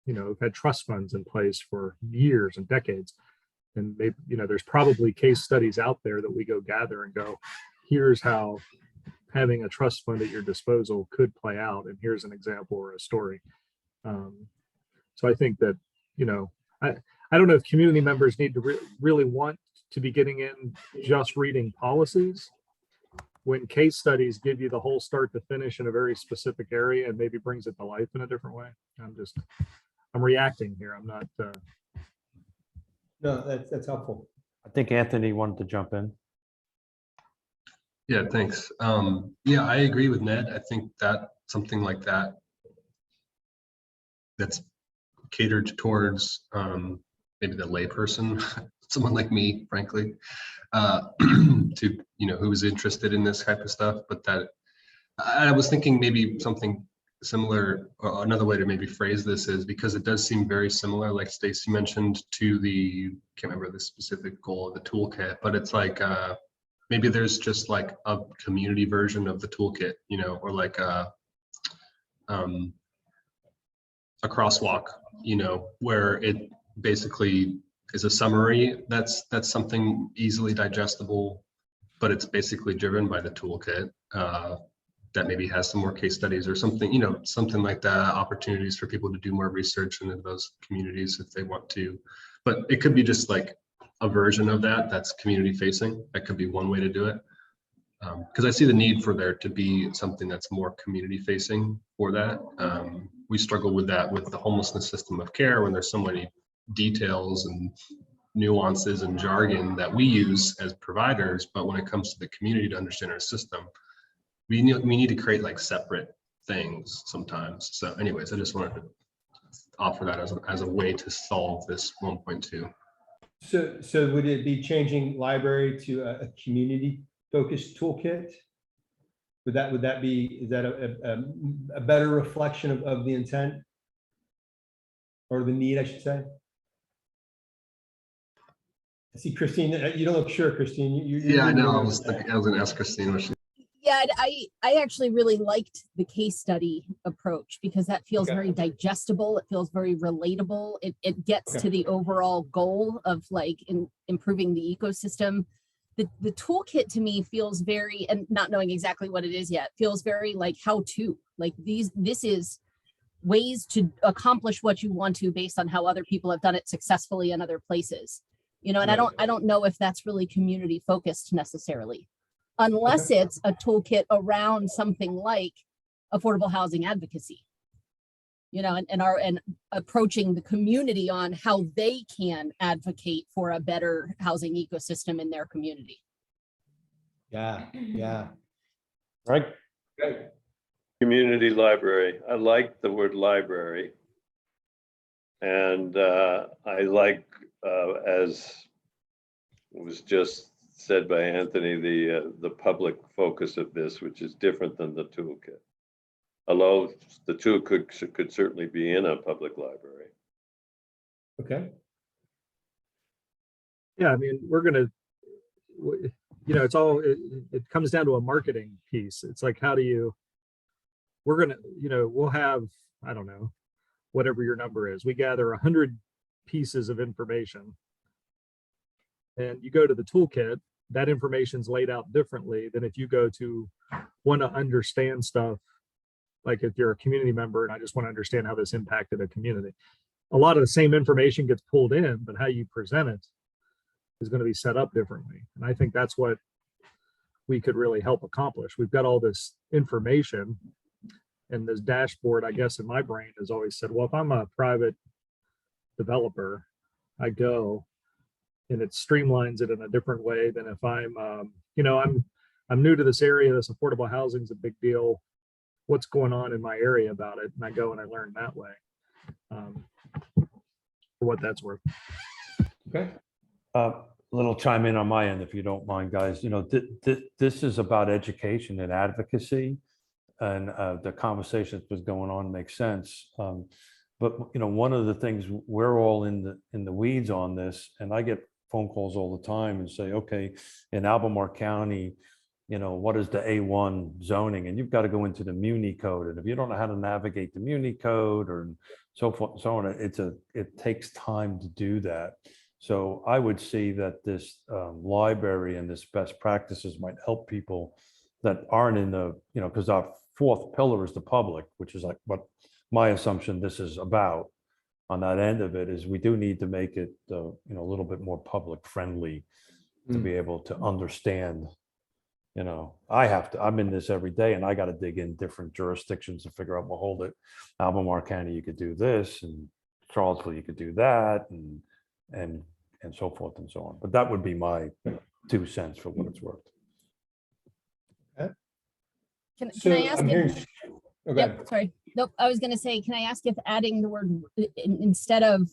have had trust funds in place for years and decades. And maybe, there's probably case studies out there that we go gather and go, here's how having a trust fund at your disposal could play out, and here's an example or a story. So I think that, I don't know if community members need to really want to be getting in just reading policies, when case studies give you the whole start to finish in a very specific area and maybe brings it to life in a different way. I'm reacting here. I'm not. No, that's helpful. I think Anthony wanted to jump in. Yeah, thanks. Yeah, I agree with Ned. I think that something like that's catered towards maybe the layperson, someone like me, frankly, to who is interested in this type of stuff. But that I was thinking maybe something similar, or another way to maybe phrase this is, because it does seem very similar, like Stacy mentioned, to the, can't remember the specific goal of the toolkit, but it's like maybe there's just like a community version of the toolkit, or like a crosswalk, where it basically is a summary that's something easily digestible, but it's basically driven by the toolkit that maybe has some more case studies or something, something like that, opportunities for people to do more research into those communities if they want to. But it could be just like a version of that that's community facing. That could be one way to do it. Because I see the need for there to be something that's more community facing for that. We struggle with that with the homelessness system of care when there's so many details and nuances and jargon that we use as providers, but when it comes to the community to understand our system, we need to create like separate things sometimes. So anyways, I just wanted to offer that as a way to solve this 1.2. So would it be changing library to a community focused toolkit? Would that be, is that a better reflection of the intent or the need, I should say? I see Christine, you don't look sure, Christine. Yeah, I know. I was gonna ask Christine what she. Yeah, I actually really liked the case study approach because that feels very digestible. It feels very relatable. It gets to the overall goal of like improving the ecosystem. The toolkit to me feels very, and not knowing exactly what it is yet, feels very like how to, like this is ways to accomplish what you want to based on how other people have done it successfully in other places. You know, and I don't know if that's really community focused necessarily, unless it's a toolkit around something like affordable housing advocacy, you know, and approaching the community on how they can advocate for a better housing ecosystem in their community. Yeah. Right. Community library. I like the word library. And I like, as was just said by Anthony, the public focus of this, which is different than the toolkit. Although the two could certainly be in a public library. Okay. Yeah, I mean, it comes down to a marketing piece. It's like, we'll have, I don't know, whatever your number is. We gather 100 pieces of information and you go to the toolkit, that information's laid out differently than if you go to want to understand stuff. Like if you're a community member and I just want to understand how this impacted a community. A lot of the same information gets pulled in, but how you present it is going to be set up differently. And I think that's what we could really help accomplish. We've got all this information and this dashboard, I guess in my brain has always said, well, if I'm a private developer, I go and it streamlines it in a different way than if I'm, I'm new to this area. This affordable housing is a big deal. What's going on in my area about it? And I go and I learn that way, for what that's worth. Okay. Little chime in on my end, if you don't mind, guys. You know, this is about education and advocacy, and the conversation that was going on makes sense. But you know, one of the things, we're all in the weeds on this, and I get phone calls all the time and say, okay, in Albemarle County, you know, what is the A1 zoning? And you've got to go into the Muni code. And if you don't know how to navigate the Muni code or so forth, so on, it takes time to do that. So I would see that this library and this best practices might help people that aren't in the, you know, because our fourth pillar is the public, which is like what my assumption this is about. On that end of it is we do need to make it, you know, a little bit more public friendly to be able to understand. You know, I'm in this every day and I got to dig in different jurisdictions to figure out, well, hold it, Albemarle County, you could do this, and Charlottesville, you could do that, and so forth and so on. But that would be my 2 cents for what it's worth. Can I ask if, Okay. sorry. Nope. I was going to say, can I ask if adding the word instead of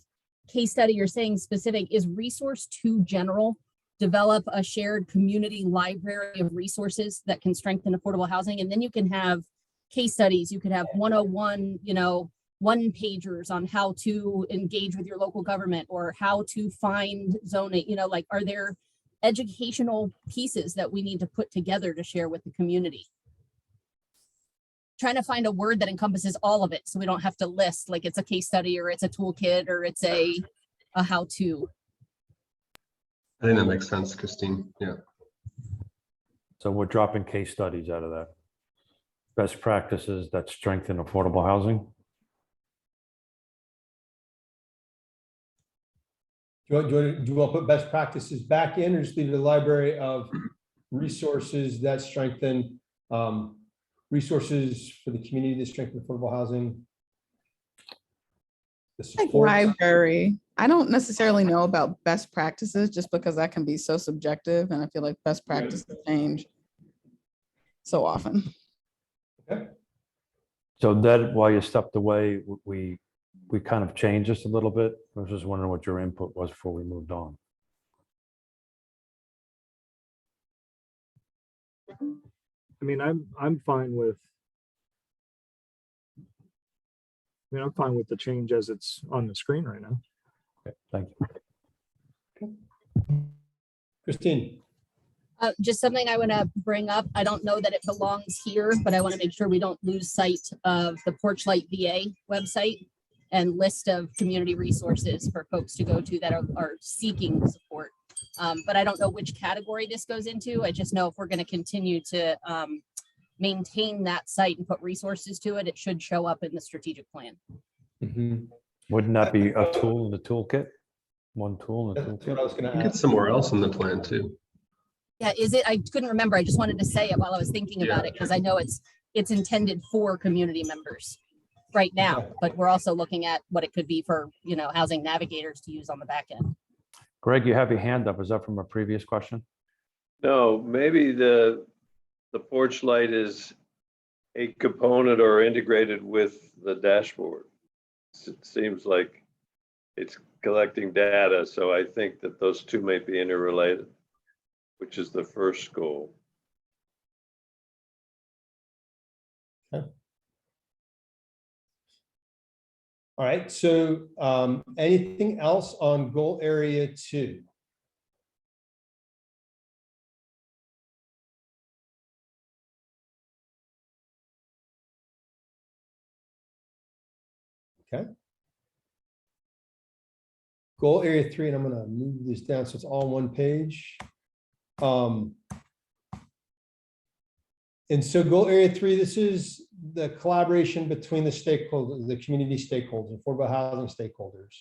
case study, you're saying specific, is resource too general? Develop a shared community library of resources that can strengthen affordable housing. And then you can have case studies. You could have 101, you know, one pagers on how to engage with your local government or how to find zoning, you know, like, are there educational pieces that we need to put together to share with the community? Trying to find a word that encompasses all of it so we don't have to list like it's a case study or it's a toolkit or it's a how-to. I think that makes sense, Christine. Yeah. So we're dropping case studies out of that. Best practices that strengthen affordable housing. Do you want to put best practices back in, or just leave the library of resources that strengthen, resources for the community to strengthen affordable housing? The Like supports? library. I don't necessarily know about best practices just because that can be so subjective, and I feel like best practices change so often. Okay. So that, while you stepped away, we kind of changed this a little bit. I was just wondering what your input was before we moved on. I mean, I'm fine with. I mean, I'm fine with the change as it's on the screen right now. Okay, thank you. Christine? Just something I want to bring up. I don't know that it belongs here, but I want to make sure we don't lose sight of the Porchlight VA website and list of community resources for folks to go to that are seeking support. But I don't know which category this goes into. I just know if we're going to continue to maintain that site and put resources to it, it should show up in the strategic plan. Mhm. Wouldn't that be a tool in the toolkit? One tool in the That's what I toolkit? was going I to think it's ask. somewhere else in the plan too. Yeah, is it? I couldn't remember. I just wanted to say it while I was thinking about it because I know it's intended for community members right now, Okay. but we're also looking at what it could be for, housing navigators to use on the back end. Greg, you have your hand up. Is that from a previous question? No, maybe the porch light is a component or integrated with the dashboard. It seems like it's collecting data, so I think that those two may be interrelated, which is the first goal. All right, so anything else on goal area 2? Okay. Goal area 3, and I'm gonna move this down so it's all on one page. And so goal area 3, this is the collaboration between the stakeholders, the community stakeholders, affordable housing stakeholders,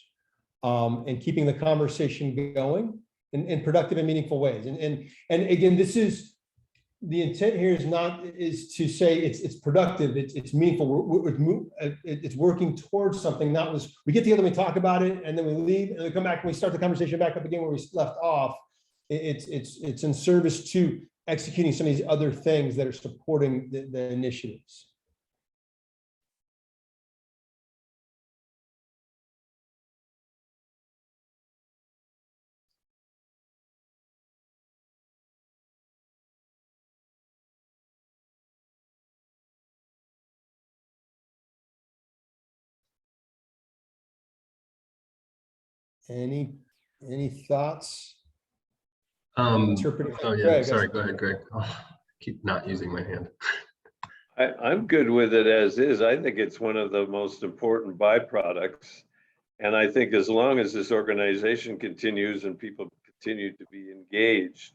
and keeping the conversation going in productive and meaningful ways. And again, this is, the intent here is to say it's productive, it's meaningful, it's working towards something, we get together, we talk about it, and then we leave, and we come back and we start the conversation back up again where we left off. It's in service to executing some of these other things that are supporting the initiatives. Any thoughts? Interpreting Oh yeah, Greg, sorry, go ahead, Greg. Oh, keep not using my hand. I'm good with it as is. I think it's one of the most important byproducts. And I think as long as this organization continues and people continue to be engaged,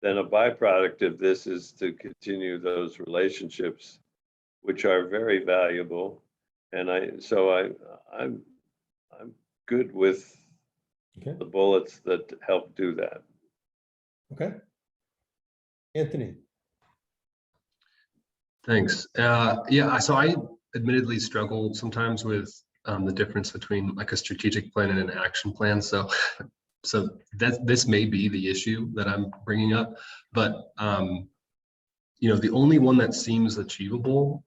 then a byproduct of this is to continue those relationships, which are very valuable. And I'm good with Okay. the bullets that help do that. Okay. Anthony. Thanks. Yeah, so I admittedly struggle sometimes with the difference between like a strategic plan and an action plan. So this may be the issue that I'm bringing up, but the only one that seems achievable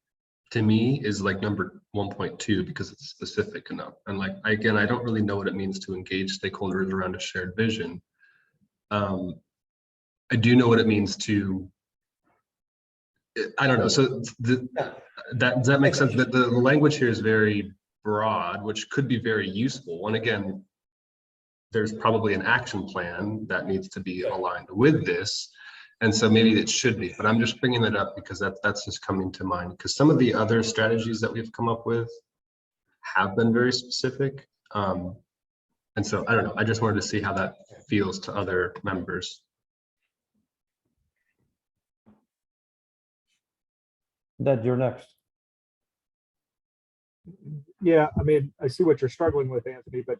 to me is like number 1.2 because it's specific enough. And like, again, I don't really know what it means to engage stakeholders around a shared vision. I do know what it means to, I don't know. So does that make sense? That the language here is very broad, which could be very useful. And again, there's probably an action plan that needs to be aligned with this. And so maybe it should be, but I'm just bringing that up because that's just coming to mind, because some of the other strategies that we've come up with have been very specific. And so I don't know, I just wanted to see how that feels to other members. Ned, you're next. Yeah, I mean, I see what you're struggling with, Anthony, but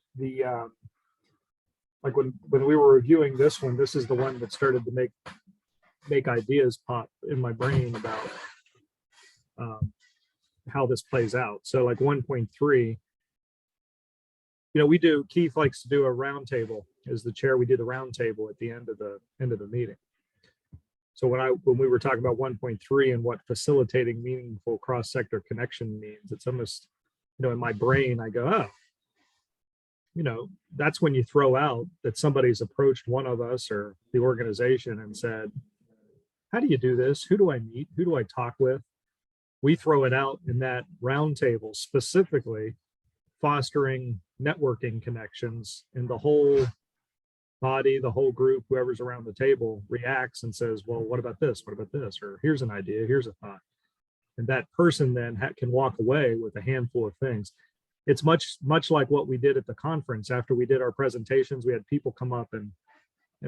like when we were reviewing this one, this is the one that started to make ideas pop in my brain about how this plays out. So like 1.3, Keith likes to do a roundtable as the chair. We do the roundtable at the end of the meeting. So when we were talking about 1.3 and what facilitating meaningful cross-sector connection means, it's almost, in my brain, I go, that's when you throw out that somebody's approached one of us or the organization and said, how do you do this? Who do I meet? Who do I talk with? We throw it out in that roundtable, specifically fostering networking connections, and the whole body, the whole group, whoever's around the table reacts and says, well, what about this? What about this? Or here's an idea, here's a thought. And that person then can walk away with a handful of things. It's much like what we did at the conference. After we did our presentations, we had people come up and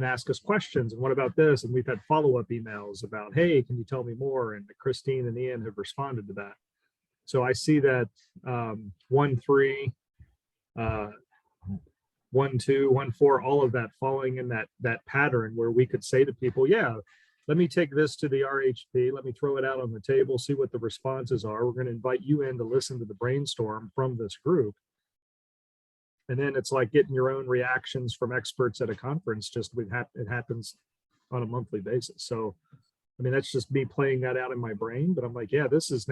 ask us questions. And what about this? And we've had follow-up emails about, hey, can you tell me more? And Christine and Ian have responded to that. So I see that 1.3, 1.2, 1.4, all of that falling in that pattern where we could say to people, yeah, let me take this to the RHP, let me throw it out on the table, see what the responses are. We're going to invite you in to listen to the brainstorm from this group. And then it's like getting your own reactions from experts at a conference. Just it happens on a monthly basis. So, I mean, that's just me playing that out in my brain. But I'm like, yeah, this is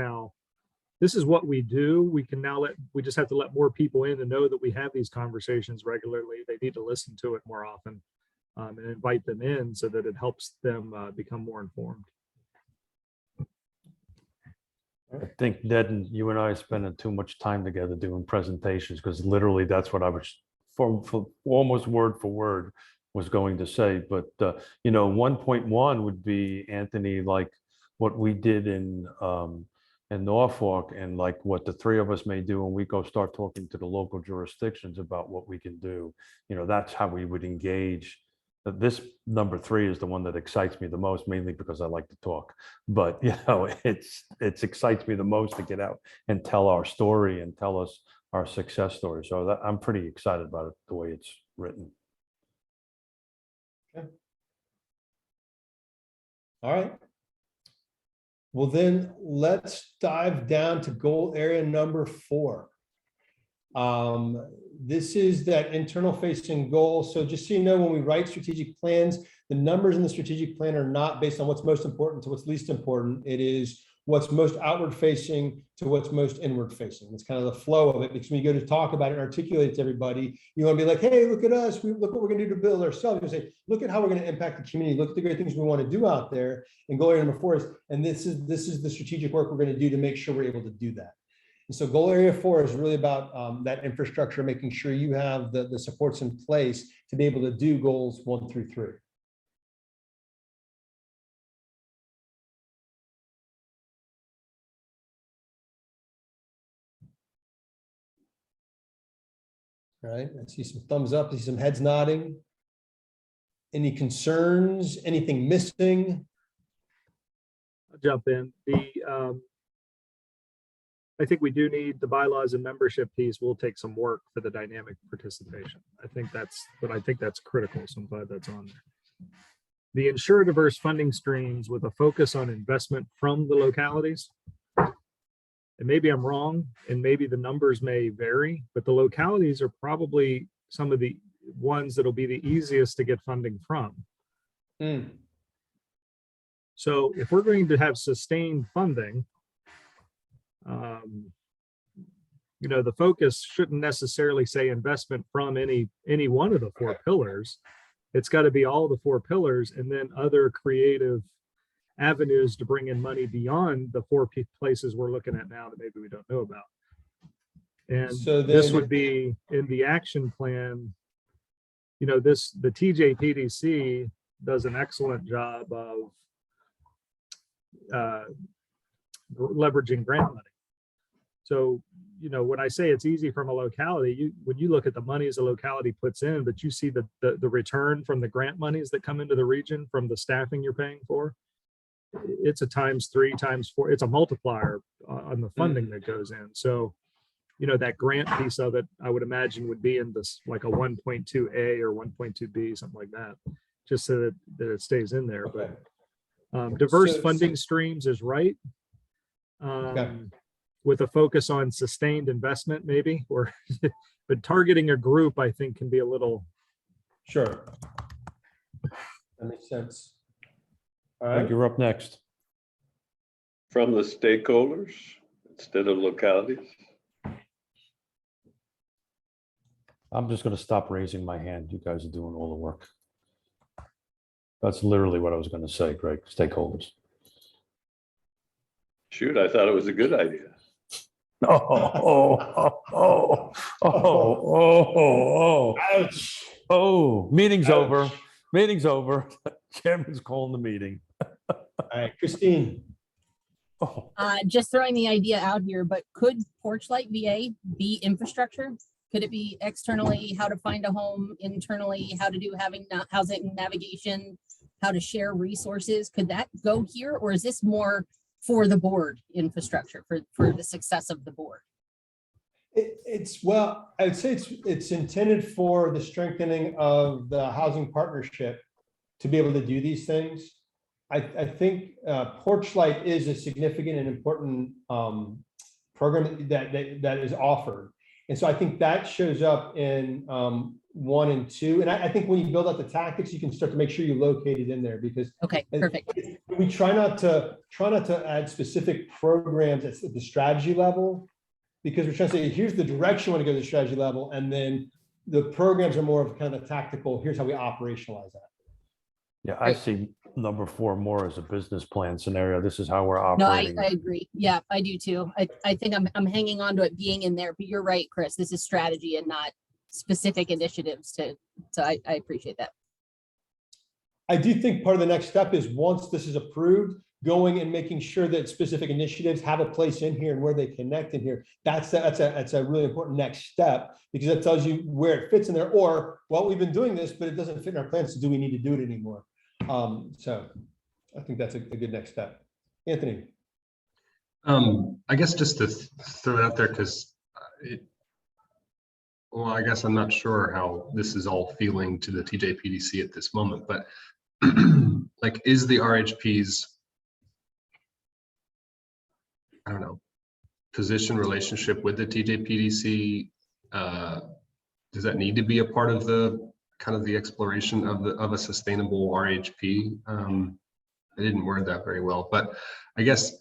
what we do. We just have to let more people in and know that we have these conversations regularly. They need to listen to it more often, and invite them in so that it helps them become more informed. I think Ned, you and I are spending too much time together doing presentations, because literally that's what I was for almost word for word was going to say. But 1.1 would be, Anthony, like what we did in Norfolk, and like what the three of us may do when we go start talking to the local jurisdictions about what we can do. That's how we would engage. This number 3 is the one that excites me the most, mainly because I like to talk. But it excites me the most to get out and tell our story and tell us our success story. So I'm pretty excited about it, the way it's written. Okay. All right. Well, then let's dive down to goal area number 4. This is that internal facing goal. So just so you know, when we write strategic plans, the numbers in the strategic plan are not based on what's most important to what's least important. It is what's most outward facing to what's most inward facing. It's kind of the flow of it, because when you go to talk about it and articulate it to everybody, you want to be like, hey, look at us. Look what we're going to do to build ourselves. You say, look at how we're going to impact the community. Look at the great things we want to do out there. And goal area number 4 is, and this is the strategic work we're going to do to make sure we're able to do that. And so goal area 4 is really about that infrastructure, making sure you have the supports in place to be able to do goals 1 through 3. All right, I see some thumbs up, I see some heads nodding. Any concerns, anything missing? I'll jump in. I think we do need the bylaws and membership piece. Will take some work for the dynamic participation. I think that's critical. So I'm glad that's on there. The ensure diverse funding streams with a focus on investment from the localities. And maybe I'm wrong, and maybe the numbers may vary, but the localities are probably some of the ones that'll be the easiest to get funding from. So if we're going to have sustained funding, the focus shouldn't necessarily say investment from any one of the 4 pillars. It's got to be all the 4 pillars, and then other creative avenues to bring in money beyond the 4 places we're looking at now that maybe we don't know about. And so this would be in the action plan. The TJPDC does an excellent job of leveraging grant money. So, when I say it's easy from a locality, when you look at the monies a locality puts in, but you see the return from the grant monies that come into the region from the staffing you're paying for, it's a ×3, ×4. It's a multiplier on the funding that goes in. So that grant piece of it, I would imagine would be in this like a 1.2A or 1.2B, something like that, just so that it stays in there. Okay. But diverse So- funding streams is right. With a focus on sustained investment, maybe, or but targeting a group, I think, can be a little. Sure. That makes sense. All I think right. you're up next. From the stakeholders instead of localities. I'm just going to stop raising my hand. You guys are doing all the work. That's literally what I was going to say, Greg, stakeholders. Shoot, I thought it was a good idea. Ouch. Meeting's Ouch. over. Meeting's over. Chairman's calling the meeting. All right, Christine. Oh, Just throwing the idea out here, but could Porchlight VA be infrastructure? Could it be externally, how to find a home, internally, how to do housing navigation, how to share resources? Could that go here, or is this more for the board infrastructure, for the success of the board? Well, I would say it's intended for the strengthening of the housing partnership to be able to do these things. I think Porchlight is a significant and important program that is offered. And so I think that shows up in 1 and 2. And I think when you build out the tactics, you can start to make sure you locate it in there, because Okay, perfect. we try not to add specific programs at the strategy level, because we're trying to say, here's the direction we want to go to the strategy level. And then the programs are more of kind of a tactical, here's how we operationalize that. yeah, I see number 4 more as a business plan scenario. This is how we're No, operating. I agree. Yeah, I do too. I think I'm hanging on to it being in there, but you're right, Chris. This is strategy and not specific initiatives so I appreciate that. I do think part of the next step is, once this is approved, going and making sure that specific initiatives have a place in here and where they connect in here. That's a really important next step, because that tells you where it fits in there, or, well, we've been doing this, but it doesn't fit in our plans. So do we need to do it anymore? So I think that's a good next step. Anthony. I guess just to throw it out there, because well, I guess I'm not sure how this is all feeling to the TJPDC at this moment, but like, is the RHP's, I don't know, position relationship with the TJPDC, does that need to be a part of the kind of the exploration of a sustainable RHP? I didn't word that very well, but I guess,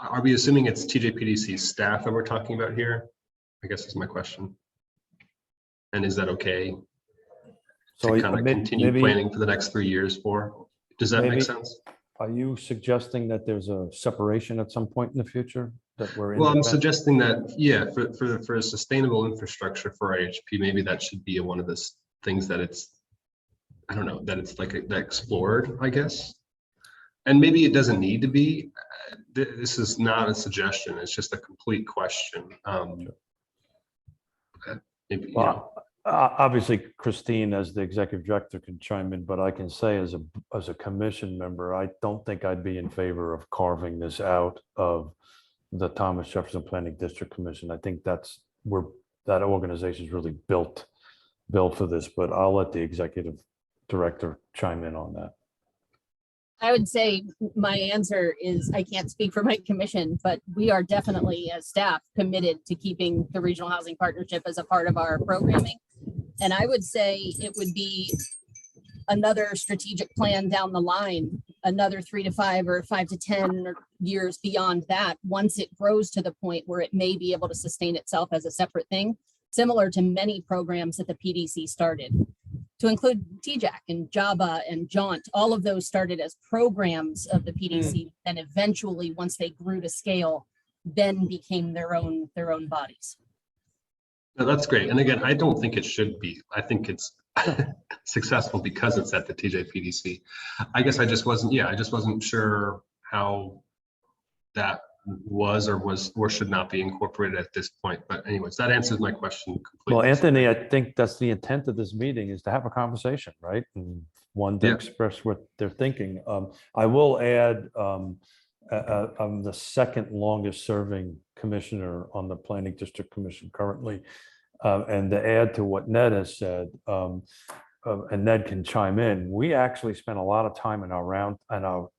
are we assuming it's TJPDC staff that we're talking about here? I guess is my question. And is that okay So to kind of continue maybe, planning for the next 3 years for? Does that make maybe- sense? are you suggesting that there's a separation at some point in the future that we're Well, I'm independent? suggesting that, yeah, for a sustainable infrastructure for IHP, maybe that should be one of the things that it's, I don't know, that it's like that explored, I guess. And maybe it doesn't need to be. This is not a suggestion. It's just a complete question. Maybe, Well, obviously, Christine, as the executive director, can chime in, but I can say as a commission member, I don't think I'd be in favor of carving this out of the Thomas Jefferson Planning District Commission. I think that organization is really built for this, but I'll let the executive director chime in on that. I would say my answer is, I can't speak for my commission, but we are definitely, as staff, committed to keeping the Regional Housing Partnership as a part of our programming. And I would say it would be another strategic plan down the line, another 3 to 5 or 5 to 10 years beyond that, once it grows to the point where it may be able to sustain itself as a separate thing, similar to many programs that the PDC started, to include TJAC and JABA and JAUNT. All of those started as programs of the PDC, and eventually, once they grew to scale, then became their own bodies. no, that's great. And again, I don't think it should be. I think it's successful because it's at the TJPDC. I guess I just wasn't sure how that was or should not be incorporated at this point. But anyways, that answers my question completely. Well, Anthony, I think that's the intent of this meeting, is to have a conversation, right? And one to Yeah. express what they're thinking. I will add I'm the second longest serving commissioner on the Planning District Commission currently. And to add to what Ned has said, and Ned can chime in, we actually spent a lot of time in our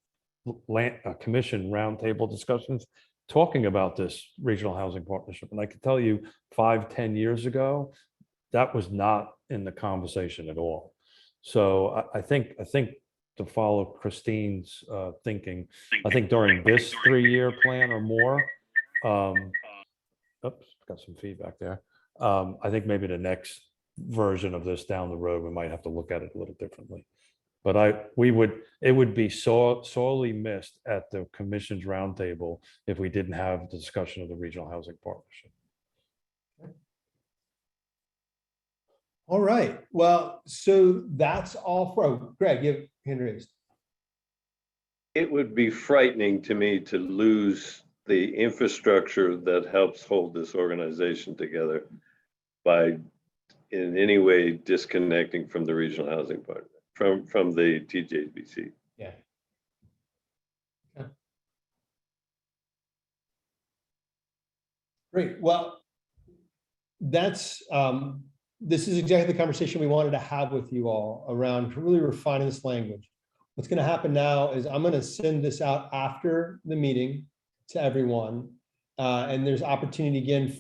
commission roundtable discussions talking about this regional housing partnership. And I can tell you 5-10 years ago, that was not in the conversation at all. So I think to follow Christine's thinking, I think during this 3-year plan or more, oops, got some feedback there. I think maybe the next version of this down the road, we might have to look at it a little differently. But it would be sorely missed at the commission's roundtable if we didn't have the discussion of the regional housing partnership. All right, well, so that's all for, oh, Greg, you have hand raised. It would be frightening to me to lose the infrastructure that helps hold this organization together by in any way disconnecting from the regional housing partner, from the TJBC. Yeah. Great, well, that's, this is exactly the conversation we wanted to have with you all around really refining this language. What's going to happen now is I'm going to send this out after the meeting to everyone. And there's opportunity again,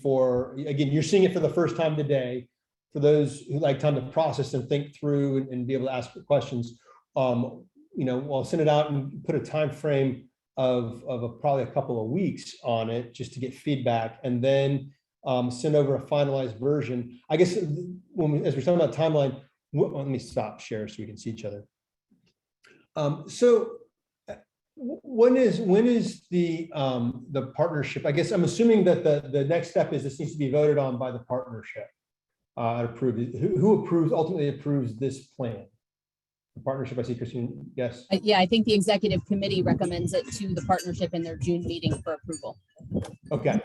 you're seeing it for the first time today. For those who like time to process and think through and be able to ask questions, I'll send it out and put a time frame of probably a couple of weeks on it just to get feedback, and then send over a finalized version. I guess as we're talking about timeline, let me stop share so we can see each other. So when is the partnership? I guess I'm assuming that the next step is this needs to be voted on by the partnership. Approved. Who ultimately approves this plan? The partnership, I see Christine, yes. Yeah, I think the executive committee recommends it to the partnership in their June meeting for approval. Okay,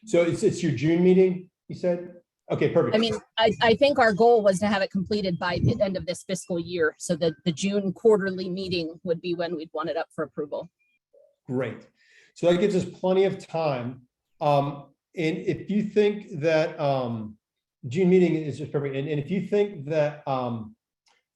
so it's your June meeting, you said? Okay, perfect. I mean, I think our goal was to have it completed by the end of this fiscal year, so that the June quarterly meeting would be when we'd want it up for approval. Great. So that gives us plenty of time. And if you think that June meeting is just perfect, and if you think that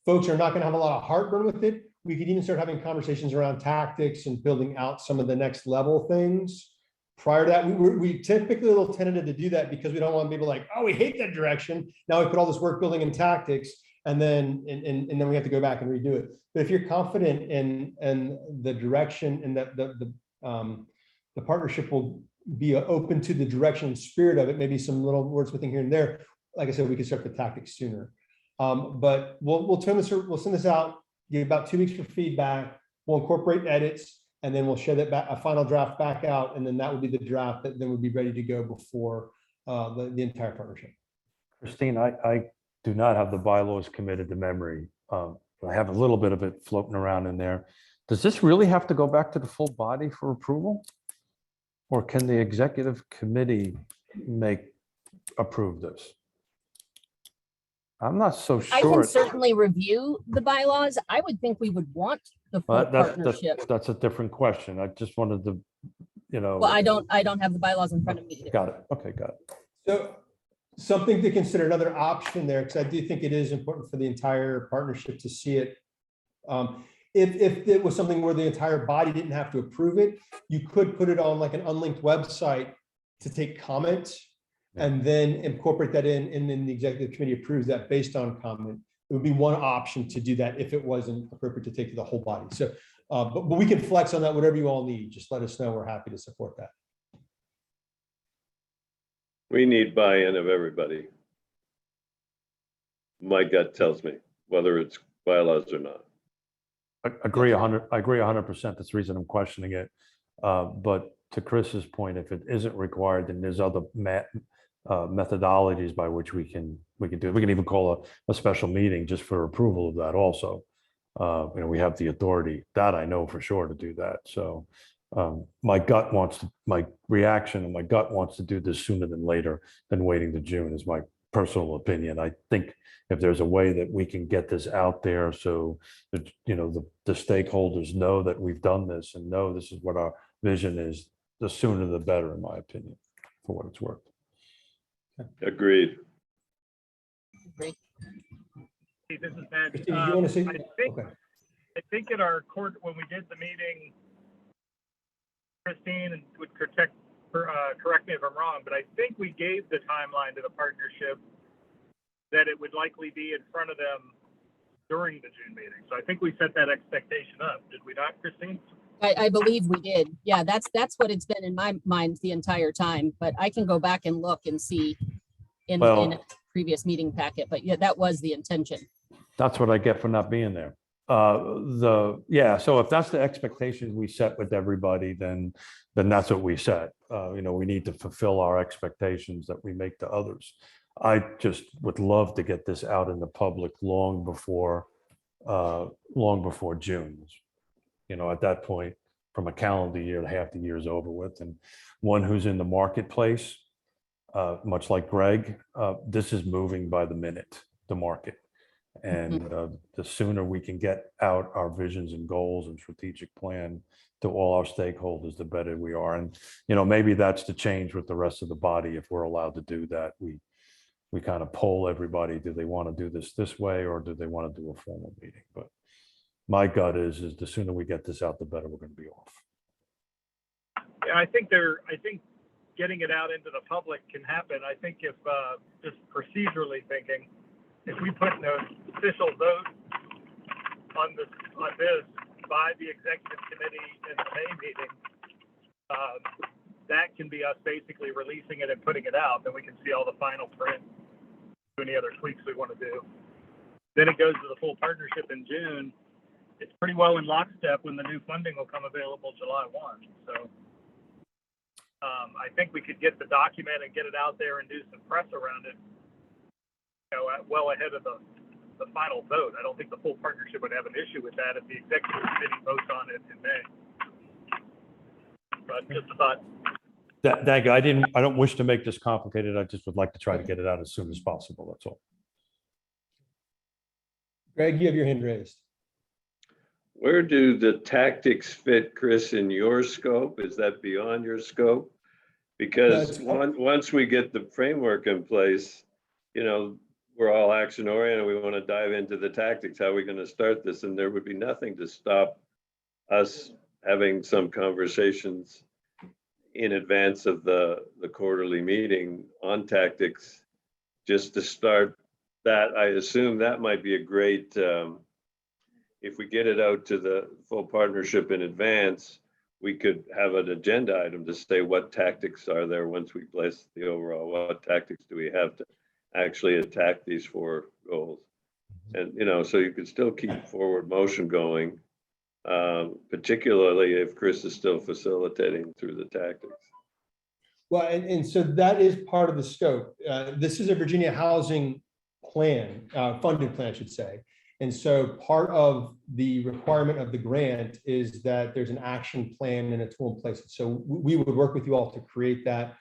folks are not going to have a lot of heartburn with it, we could even start having conversations around tactics and building out some of the next level things. Prior to that, we typically a little tentative to do that because we don't want people like, oh, we hate that direction. Now we put all this work building in tactics, and then we have to go back and redo it. But if you're confident in the direction and that the partnership will be open to the direction and spirit of it, maybe some little wordsmithing here and there. Like I said, we could start the tactics sooner. But we'll send this out, give about 2 weeks for feedback. We'll incorporate edits, and then we'll share that back, a final draft back out, and then that would be the draft that then would be ready to go before the entire partnership. Christine, I do not have the bylaws committed to memory. I have a little bit of it floating around in there. Does this really have to go back to the full body for approval? Or can the executive committee approve this? I'm not so I can sure. certainly review the bylaws. I would think we would want the full partnership. That's a different question. I just wanted to, Well, I don't have the bylaws in front of me. Got it. Okay, got it. So something to consider, another option there, because I do think it is important for the entire partnership to see it. If it was something where the entire body didn't have to approve it, you could put it on like an unlinked website to take comments and then incorporate that in, and then the executive committee approves that based on comment. It would be one option to do that if it wasn't appropriate to take to the whole body. So, but we can flex on that, whatever you all need. Just let us know. We're happy to support that. We need buy-in of everybody. My gut tells me whether it's bylaws or not. I agree 100%. That's the reason I'm questioning it. But to Chris's point, if it isn't required, then there's other methodologies by which we can do it. We can even call a special meeting just for approval of that also. We have the authority, that I know for sure, to do that. So my reaction and my gut wants to do this sooner than later than waiting to June, is my personal opinion. I think if there's a way that we can get this out there so that the stakeholders know that we've done this and know this is what vision is, the sooner the better, in my opinion, for what it's worth. Agreed. Great. Hey, this is Matt. Christine, did you want to say? Okay. I think at our court, when we did the meeting, Christine would correct me if I'm wrong, but I think we gave the timeline to the partnership that it would likely be in front of them during the June meeting. So I think we set that expectation up. Did we not, Christine? I believe we did. Yeah, that's what it's been in my mind the entire time, but I can go back and look and see in Well- a previous meeting packet, but yeah, that was the intention. That's what I get for not being there. So if that's the expectation we set with everybody, then that's what we set. We need to fulfill our expectations that we make to others. I just would love to get this out in the public long before June. At that point, from a calendar year, half the year is over with, and one who's in the marketplace, much like Greg, this is moving by the minute, the market. And the sooner we can get out our visions and goals and strategic plan to all our stakeholders, the better we are. And, maybe that's the change with the rest of the body. If we're allowed to do that, we kind of poll everybody. Do they want to do this way, or do they want to do a formal meeting? But my gut is the sooner we get this out, the better we're going to be off. Yeah, I think getting it out into the public can happen. I think if just procedurally thinking, if we put an official vote on this by the executive committee in the May meeting, that can be us basically releasing it and putting it out. Then we can see all the final print, do any other tweaks we want to do. Then it goes to the full partnership in June. It's pretty well in lockstep when the new funding will come available July 1. So I think we could get the document and get it out there and do some press around it, well ahead of the final vote. I don't think the full partnership would have an issue with that if the executive committee votes on it in May. But just a thought. Thank you. I don't wish to make this complicated. I just would like to try to get it out as soon as possible. That's all. Greg, you have your hand raised. Where do the tactics fit, Chris, in your scope? Is that beyond your scope? Because once we get the framework in place, we're all action oriented. We want to dive into the tactics. How are we going to start this? And there would be nothing to stop us having some conversations in advance of the quarterly meeting on tactics, just to start that. I assume that might be a great, if we get it out to the full partnership in advance, we could have an agenda item to say what tactics are there once we place the overall, what tactics do we have to actually attack these 4 goals. And, so you could still keep forward motion going, particularly if Chris is still facilitating through the tactics. Well, and so that is part of the scope. This is a Virginia housing plan, funding plan, I should say. And so part of the requirement of the grant is that there's an action plan and a tool in place. So we would work with you all to create that.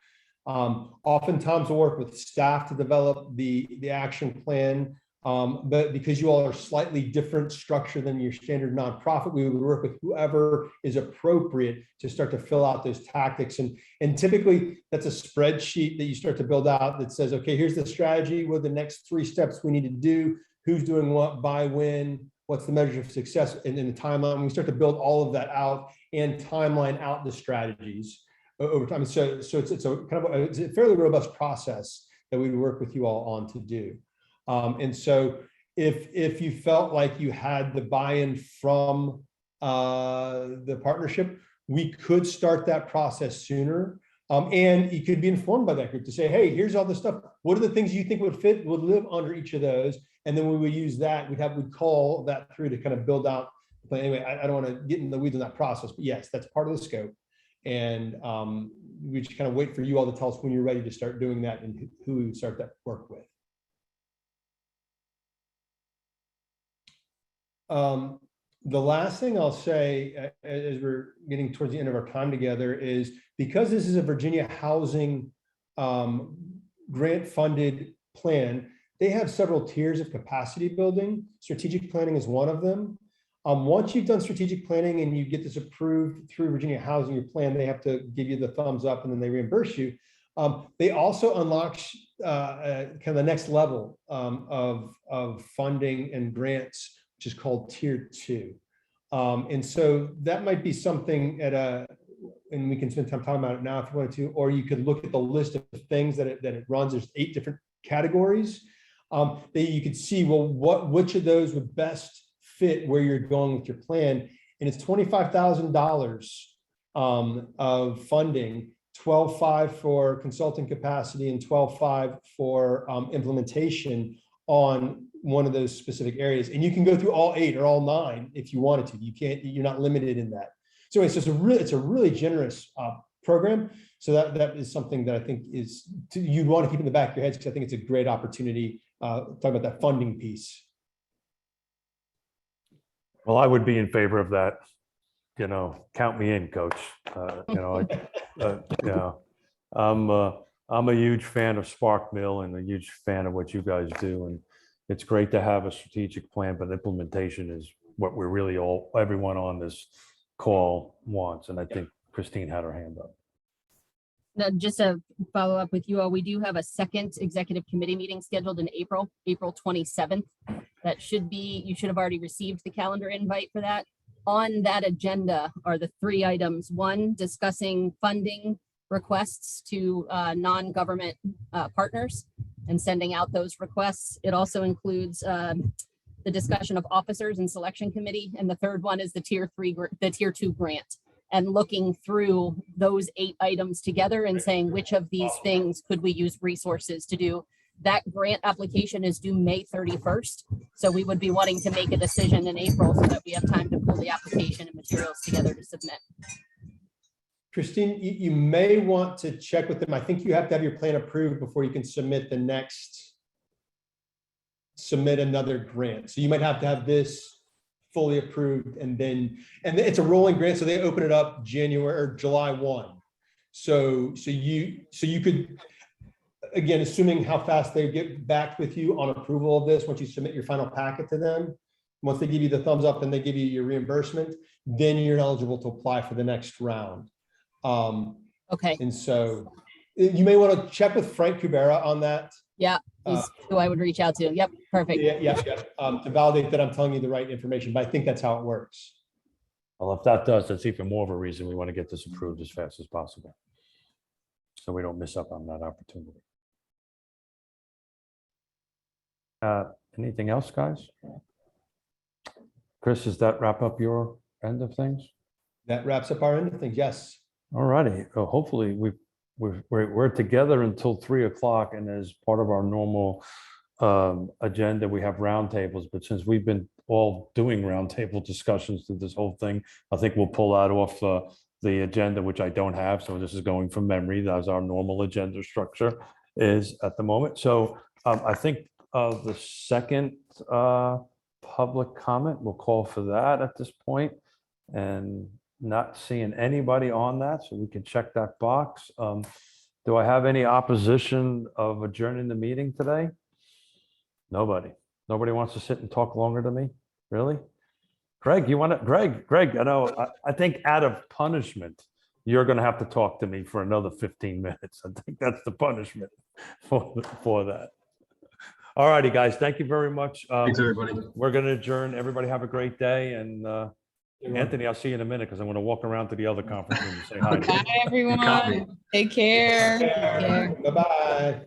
Oftentimes we'll work with staff to develop the action plan, but because you all are slightly different structure than your standard nonprofit, we would work with whoever is appropriate to start to fill out those tactics. And typically that's a spreadsheet that you start to build out that says, okay, here's the strategy, what are the next 3 steps we need to do, who's doing what, by when, what's the measure of success, and then the timeline. We start to build all of that out and timeline out the strategies over time. So it's it's a fairly robust process that we work with you all on to do. And so if you felt like you had the buy-in from the partnership, we could start that process sooner. And you could be informed by that group to say, hey, here's all the stuff. What are the things you think would live under each of those? And then we would use that, we'd call that through to kind of build out. But anyway, I don't want to get in the weeds on that process, but yes, that's part of the scope. And we just kind of wait for you all to tell us when you're ready to start doing that and who we would start that work with. The last thing I'll say as we're getting towards the end of our time together is, because this is a Virginia housing grant funded plan, they have several tiers of capacity building. Strategic planning is one of them. Once you've done strategic planning and you get this approved through Virginia Housing, your plan, they have to give you the thumbs up and then they reimburse you. They also unlock kind of the next level of funding and grants, which is called Tier 2. And so that might be something and we can spend time talking about it now if you wanted to, or you could look at the list of things that it runs. There's 8 different categories that you could see, well, which of those would best fit where you're going with your plan. And it's $25,000 of funding, 12.5 for consulting capacity and 12.5 for implementation on one of those specific areas. And you can go through all 8 or all 9 if you wanted to. You're not limited in that. So it's just it's a really generous program. So that is something that I think you'd want to keep in the back of your heads, because I think it's a great opportunity, talking about that funding piece. Well, I would be in favor of that. Count me in, coach. I'm a huge fan of Spark Mill and a huge fan of what you guys do. And it's great to have a strategic plan, but implementation is what we're really everyone on this call wants. And I think Christine had her hand up. Now, just to follow up with you all, we do have a second executive committee meeting scheduled in April 27th. That you should have already received the calendar invite for that. On that agenda are the 3 items. 1, discussing funding requests to non-government partners and sending out those requests. It also includes the discussion of officers and selection committee. And the 3rd one is the Tier 2 grant, and looking through those 8 items together and saying which of these things could we use resources to do. That grant application is due May 31st. So we would be wanting to make a decision in April so that we have time to pull the application and materials together to submit. Christine, you may want to check with them. I think you have to have your plan approved before you can submit another grant. So you might have to have this fully approved, and it's a rolling grant. So they open it up January or July 1. So you could, again, assuming how fast they get back with you on approval of this, once you submit your final packet to them, once they give you the thumbs up and they give you your reimbursement, then you're eligible to apply for the next round. Okay. And so you may want to check with Frank Kubera on that. Yeah, he's who I would reach out to. Yep, perfect. Yeah. To validate that I'm telling you the right information, but I think that's how it works. Well, if that does, that's even more of a reason we want to get this approved as fast as possible, so we don't miss up on that opportunity. Anything else, guys? Chris, does that wrap up your end of things? That wraps up our end of things. Yes. All righty. Well, hopefully we're together until 3 o'clock, and as part of our normal agenda, we have roundtables. But since we've been all doing roundtable discussions through this whole thing, I think we'll pull that off the agenda, which I don't have. So this is going from memory. That's our normal agenda structure is at the moment. So I think the second public comment, we'll call for that at this point, and not seeing anybody on that, so we can check that box. Do I have any opposition of adjourning the meeting today? Nobody wants to sit and talk longer to me? Really? Greg, Greg, I know, I think out of punishment, you're going to have to talk to me for another 15 minutes. I think that's the punishment for that. All righty, guys. Thank you very much. Thanks, everybody. We're going to adjourn. Everybody have a great day. And Anthony, I'll see you in a minute because I'm going to walk around to the other conference room and say hi. Bye, everyone. Take care. Bye-bye.